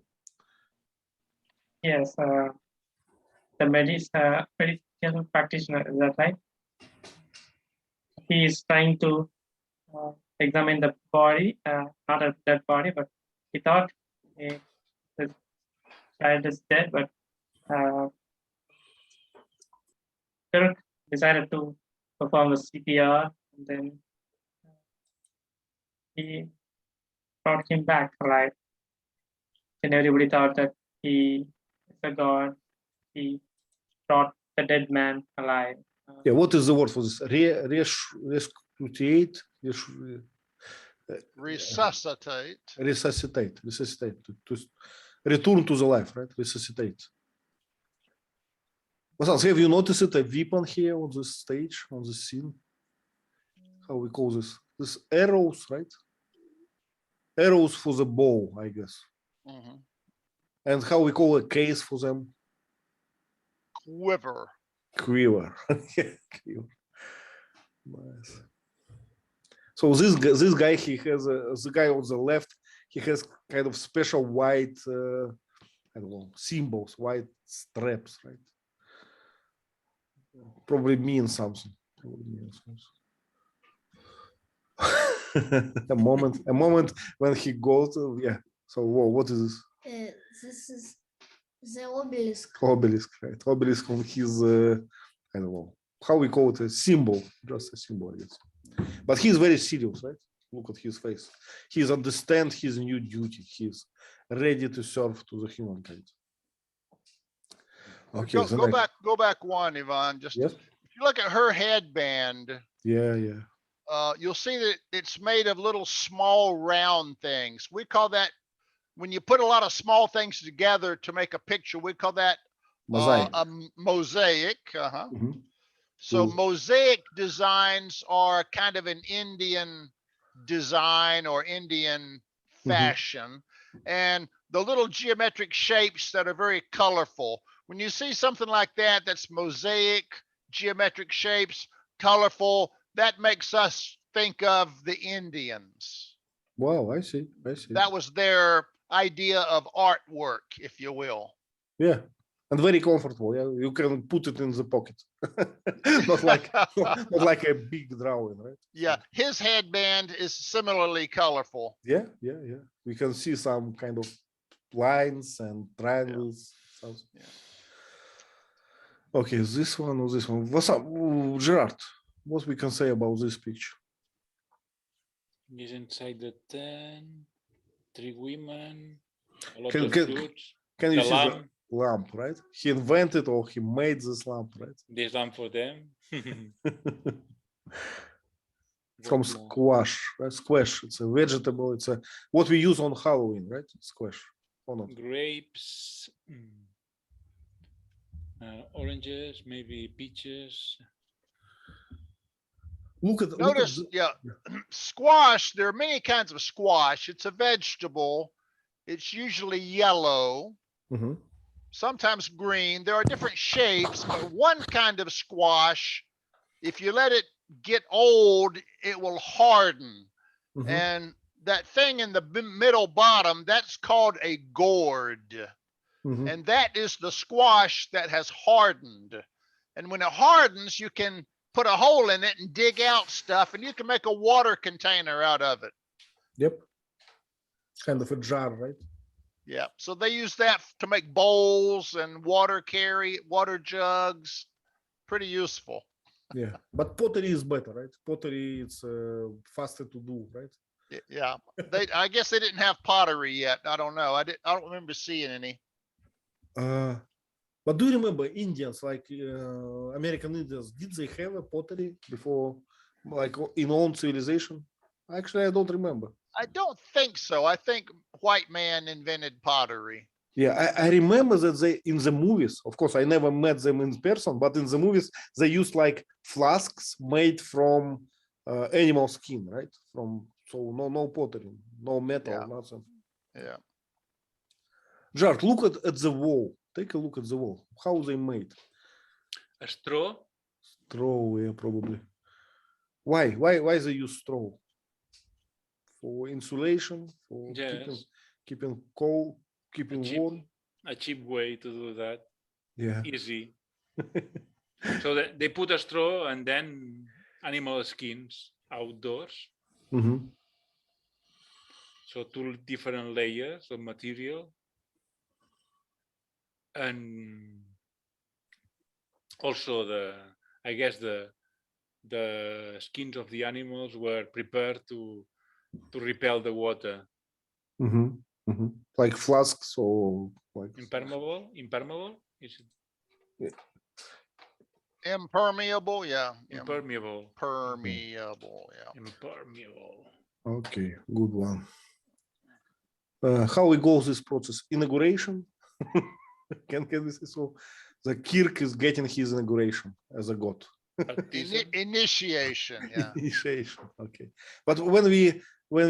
Yes, the medical practitioner, is that right? He is trying to examine the body, not a dead body, but he thought the child is dead, but Kirk decided to perform the CPR, and then he brought him back alive. And everybody thought that he is a god. He brought the dead man alive. Yeah, what is the word for this? Resuscitate. Resuscitate. Resuscitate. To return to the life, right? Resuscitate. Have you noticed a weapon here on this stage, on the scene? How we call this? This arrows, right? Arrows for the bow, I guess. Mm-hmm. And how we call a case for them? Quiver. Quiver. Yeah, quiver. Nice. So this guy, he has the guy on the left. He has kind of special white, I don't know, symbols, white straps, right? Probably means something. a moment when he goes. Yeah. So what is this? This is the obelisk. Obelisk, right? Obelisk on his, I don't know how we call it, a symbol, just a symbol, I guess. But he's very serious, right? Look at his face. He's understand his new duty. He's ready to serve to the humankind. Okay. Go back one, Ivan. Just yes. If you look at her headband. Yeah. You'll see that it's made of little small round things. We call that, when you put a lot of small things together to make a picture, we call that mosaic. A mosaic. Mm-hmm. So mosaic designs are kind of an Indian design or Indian fashion. And the little geometric shapes that are very colorful. When you see something like that, that's mosaic, geometric shapes, colorful, that makes us think of the Indians. Wow, I see. That was their idea of artwork, if you will. Yeah, and very comfortable. Yeah, you can put it in the pocket. not like a big drawing, right? Yeah, his headband is similarly colorful. Yeah. We can see some kind of lines and triangles. Yeah. Okay, this one or this one. What's up, Gerard? What we can say about this picture? He's inside the tent, 3 women, a lot of fruits. Can you see the lamp, right? He invented or he made this lamp, right? This lamp for them. From squash, right? Squash. It's a vegetable. It's what we use on Halloween, right? Squash. Or not? Grapes, oranges, maybe peaches. Notice, squash, there are many kinds of squash. It's a vegetable. It's usually yellow, sometimes green. There are different shapes, but one kind of squash, if you let it get old, it will harden. And that thing in the middle bottom, that's called a gourd. And that is the squash that has hardened. And when it hardens, you can put a hole in it and dig out stuff, and you can make a water container out of it. Yep. Kind of a jar, right? Yeah. So they use that to make bowls and water jugs. Pretty useful. Yeah, but pottery is better, right? Pottery, it's faster to do, right? Yeah. I guess they didn't have pottery yet. I don't know. I don't remember seeing any. But do you remember Indians, like American Indians, did they have a pottery before, like in own civilization? Actually, I don't remember. I don't think so. I think white man invented pottery. Yeah, I remember that they, in the movies, of course, I never met them in person, but in the movies, they used like flasks made from animal skin, right? So no pottery, no metal, Yeah. nothing. Yeah. Jart, look at the wall. Take a look at the wall. How they made? A straw? Straw, yeah, probably. Why they use straw? For insulation, for Yes. keeping cold, keeping warm. A cheap way to do that. Yeah. Easy. So they put a straw and then animal skins outdoors. Mm-hmm. So 2 different layers of material. And also I guess the skins of the animals were prepared to repel the water. Mm-hmm. Mm-hmm. Like flasks or like Impermeable? Is it? Yeah. Impermeable, yeah. Impermeable. Permeable, yeah. Impermeable. Okay, good one. How it goes this process? Inauguration? Can we say so? The Kirk is getting his inauguration as a god. Initiation, yeah. Initiation. Okay. But when we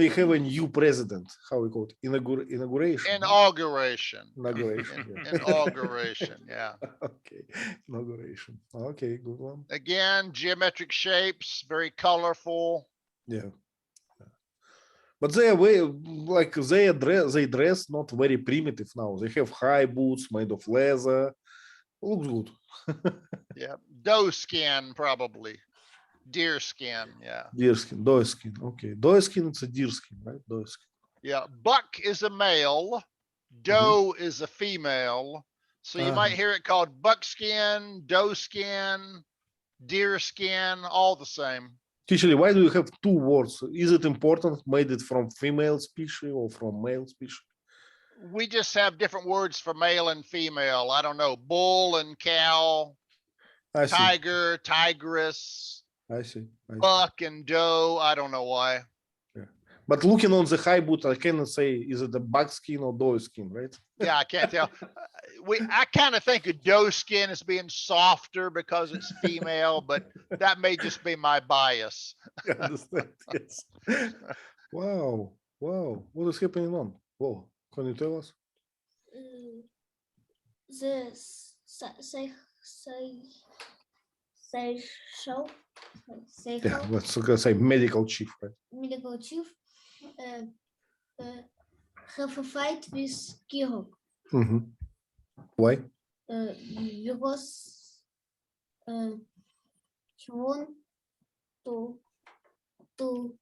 have a new president, how we call it? Inauguration. Inauguration. Inauguration. Yeah. Inauguration, yeah. Okay. Inauguration. Okay, good one. Again, geometric shapes, very colorful. Yeah. But they are way like they dress not very primitive now. They have high boots made of leather. Looks good. Yeah. Doe skin, probably. Deer skin, yeah. Deer skin, doe skin. Okay. Doe skin, it's a deer skin, right? Doe skin. Yeah. Buck is a male. Doe is a female. So you might hear it called buckskin, doe skin, deer skin, all the same. T.Lee, why do you have 2 words? Is it important made it from female species or from male species? We just have different words for male and female. I don't know, bull and cow, tiger, tigress, I see. buck and doe. I don't know why. Yeah. But looking on the high boot, I cannot say is it a buckskin or doe skin, right? Yeah, I can't tell. I kind of think of doe skin as being softer because it's female, but that may just be my bias. I understand. Yes. Wow. What is happening on? Whoa. Can you tell us? The Yeah, let's say medical chief, right? medical chief have a fight with Kirok. Mm-hmm. Why? Because he want to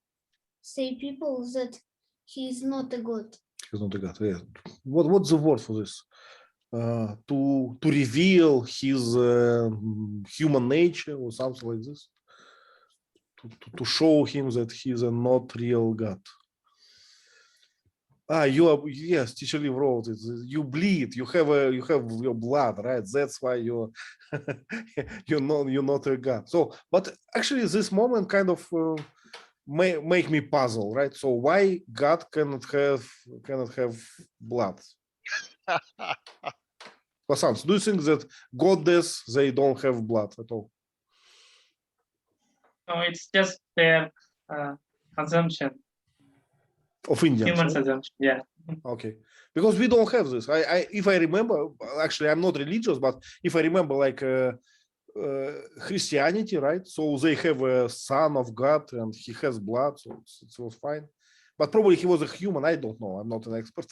say people that he is not a god. He's not a god. Yeah. What's the word for this? To reveal his human nature or something like this. To show him that he's a not real god. You are, yes, T.Lee wrote it. You bleed. You have your blood, right? That's why you're you're not a god. So, but actually, this moment kind of make me puzzle, right? So why God cannot have blood? Pasans, do you think that goddess they don't have blood at all? No, it's just their assumption. Of Indians, Humans' right? assumption, yeah. Okay, because we don't have this. If I remember, actually, I'm not religious, but if I remember, like Christianity, right? So they have a son of God, and he has blood, so it was fine. But probably he was a human. I don't know. I'm not an expert.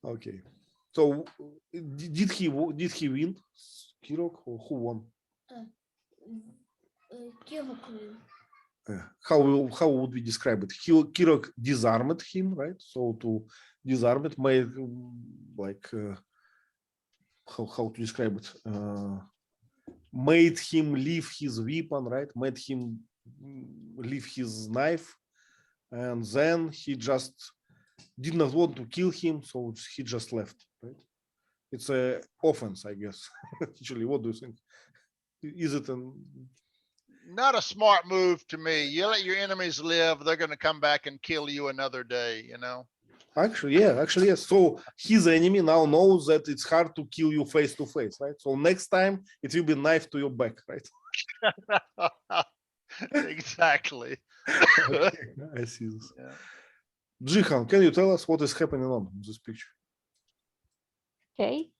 Okay. So did he win, Kirok, or who won? Kirok win. how would we describe it? Kirok disarmed him, right? So to disarm it, made like how to describe it? Made him leave his weapon, right? Made him leave his knife, and then he just did not want to kill him, so he just left, right? It's a offense, I guess. Actually, what do you think? Is it not a smart move to me? You let your enemies live, they're going to come back and kill you another day, you know? Actually, yes. So his enemy now knows that it's hard to kill you face to face, right? So next time it will be knife to your back, right? Exactly. Okay, I see this. Yeah. Jihan, can you tell us what is happening on this picture? Okay.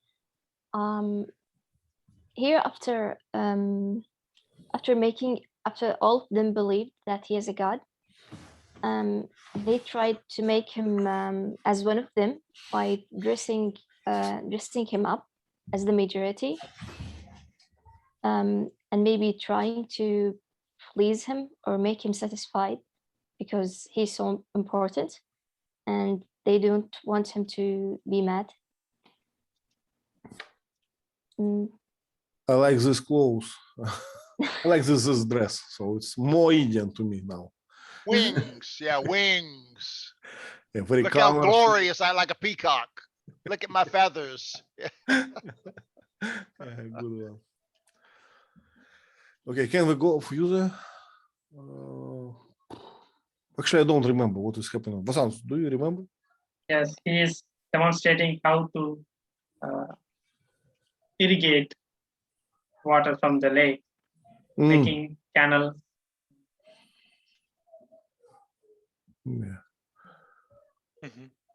Here after all of them believed that he is a god, they tried to make him as one of them by dressing him up as the majority, and maybe trying to please him or make him satisfied because he's so important, and they don't want him to be mad. I like this clothes. I like this dress. So it's more Indian to me now. Wings, yeah, wings. Yeah, very Look how colorful. glorious I like a peacock. Look at my feathers. Good one. Okay, can we go for user? Actually, I don't remember what is happening. Vasant, do you remember? Yes, he is demonstrating how to irrigate water from the lake, making canals. Yeah.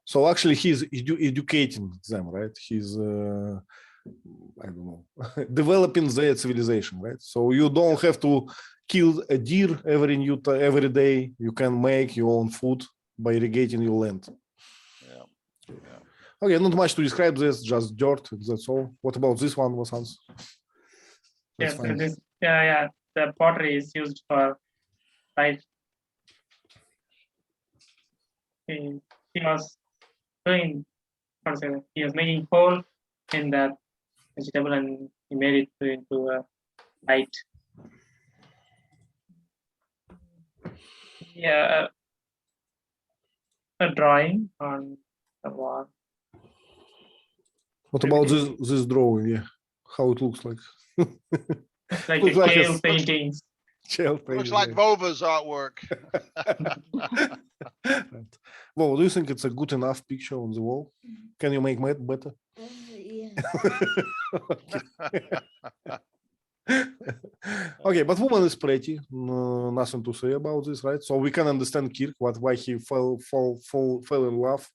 So actually, he's educating them, right? He's, I don't know, developing their civilization, right? So you don't have to kill a deer every day. You can make your own food by irrigating your land. Yeah. Yeah. Okay, not much to describe this, just dirt. That's all. What about this one, Vasant? Yes, so this, the pottery is used for right. He was doing, he was making hole in that vegetable and he made it into a light. Yeah, a drawing on the wall. What about this drawing? Yeah, how it looks like. It's like Looks a like cave paintings. Looks like Vova's artwork. Right. Well, do you think it's a good enough picture on the wall? Can you make it better? Yes. Okay, but woman is pretty. Nothing to say about this, right? So we can understand Kirk why he fell in love.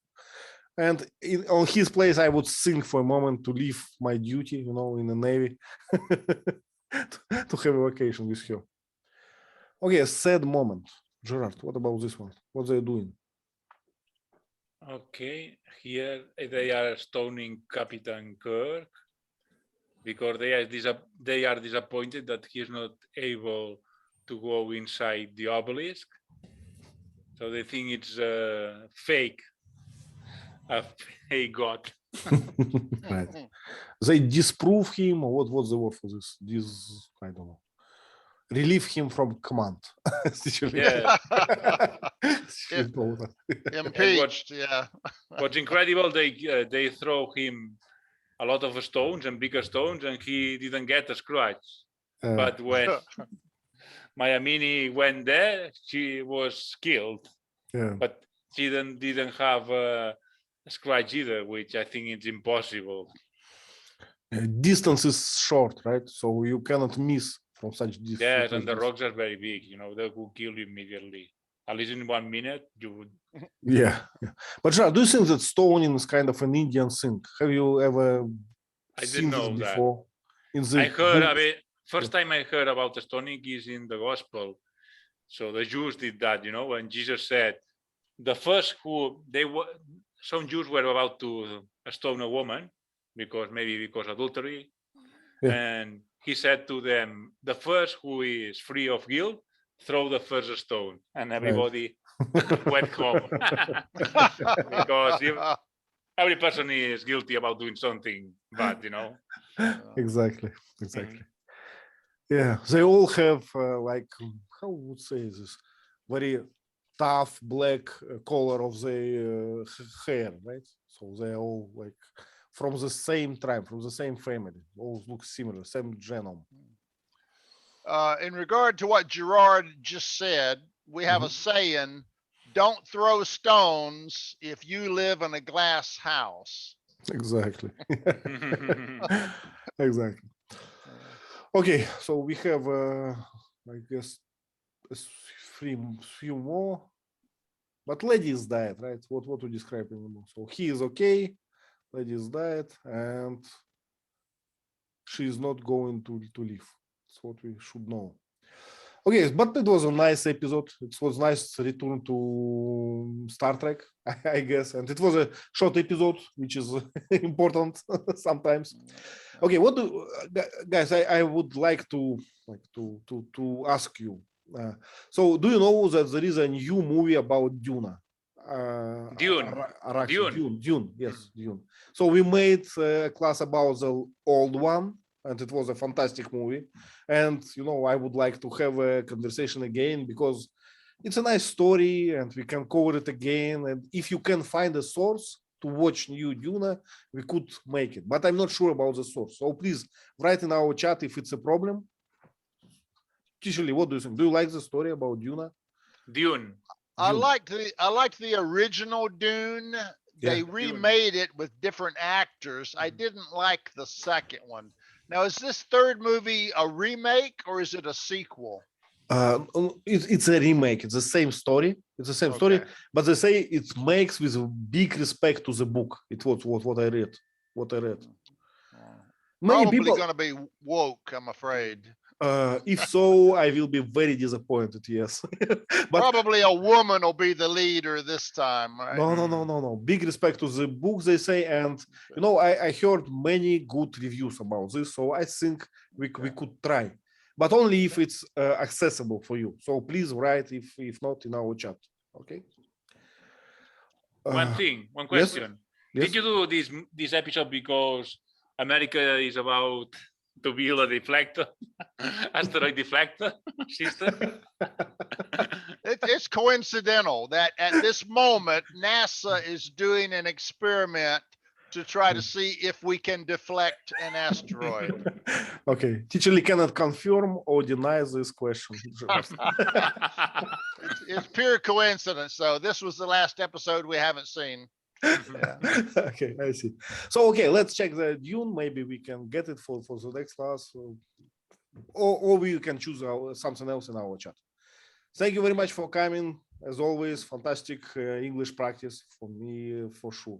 And on his place, I would think for a moment to leave my duty, you know, in the Navy, to have a vacation with her. Okay, a sad moment. Gerard, what about this one? What are they doing? Okay, here they are stoning Captain Kirk because they are disappointed that he is not able to go inside the obelisk. So they think it's a fake god. Right. They disprove him, or what's the word for this? I don't know. Relieve him from command. Yeah. Impeached, yeah. What's incredible, they throw him a lot of stones and bigger stones, and he didn't get a scratch. But when Mayamini went there, she was killed. Yeah. But she didn't have a scratch either, which I think is impossible. Distance is short, right? So you cannot miss from such distance. Yes, and the rocks are very big. You know, they will kill you immediately. At least in 1 minute, you would. Yeah. But do you think that stoning is kind of an Indian thing? Have you ever seen this before? I heard of it. First time I heard about the stoning is in the gospel. So the Jews did that, you know, when Jesus said, the first some Jews were about to stone a woman because adultery. Yeah. And he said to them, the first who is free of guilt throw the first stone, and everybody went home. Because every person is guilty about doing something bad, you know. Exactly. Yeah, they all have like, how would say this, very tough black color of their hair, right? So they're all like from the same tribe, from the same family, all look similar, same genome. In regard to what Gerard just said, we have a saying, don't throw stones if you live in a glass house. Exactly. Exactly. Okay, so we have, I guess, few more, but ladies died, right? What to describe in the book? So he is okay, ladies died, and she is not going to live. That's what we should know. Okay, but it was a nice episode. It was nice return to Star Trek, I guess, and it was a short episode, which is important sometimes. Okay, what do guys? I would like to ask you. So, do you know that there is a new movie about Dune? Dune. Yes, Dune. So we made a class about the old one, and it was a fantastic movie. And you know, I would like to have a conversation again because it's a nice story, and we can cover it again. And if you can find a source to watch new Dune, we could make it. But I'm not sure about the source. So please write in our chat if it's a problem. T.Lee, what do you think? Do you like the story about Dune? Dune. I liked the original Dune. They remade it with different actors. I didn't like the second one. Now, is this third movie a remake or is it a sequel? It's a remake. It's the same story. It's the same story, but they say it makes with a big respect to the book. It was what I read. Many Probably people going to be woke, I'm afraid. If so, I will be very disappointed. Yes, but probably a woman will be the leader this time. Right? No. Big respect to the book, they say, and you know, I heard many good reviews about this, so I think we could try, but only if it's accessible for you. So please write if not in our chat. Okay. One question. Yes? Did you do this episode because America is about to build a deflector, asteroid deflector system? It's coincidental that at this moment, NASA is doing an experiment to try to see if we can deflect an asteroid. Okay, T.Lee cannot confirm or deny this question. It's pure coincidence, though. This was the last episode we haven't seen. Yeah. Okay, I see. So okay, let's check the Dune. Maybe we can get it for the next class, or we can choose something else in our chat. Thank you very much for coming. As always, fantastic English practice for me, for sure.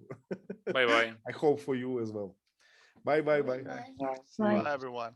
Bye bye. I hope for you as well. Bye. Bye. Bye, everyone.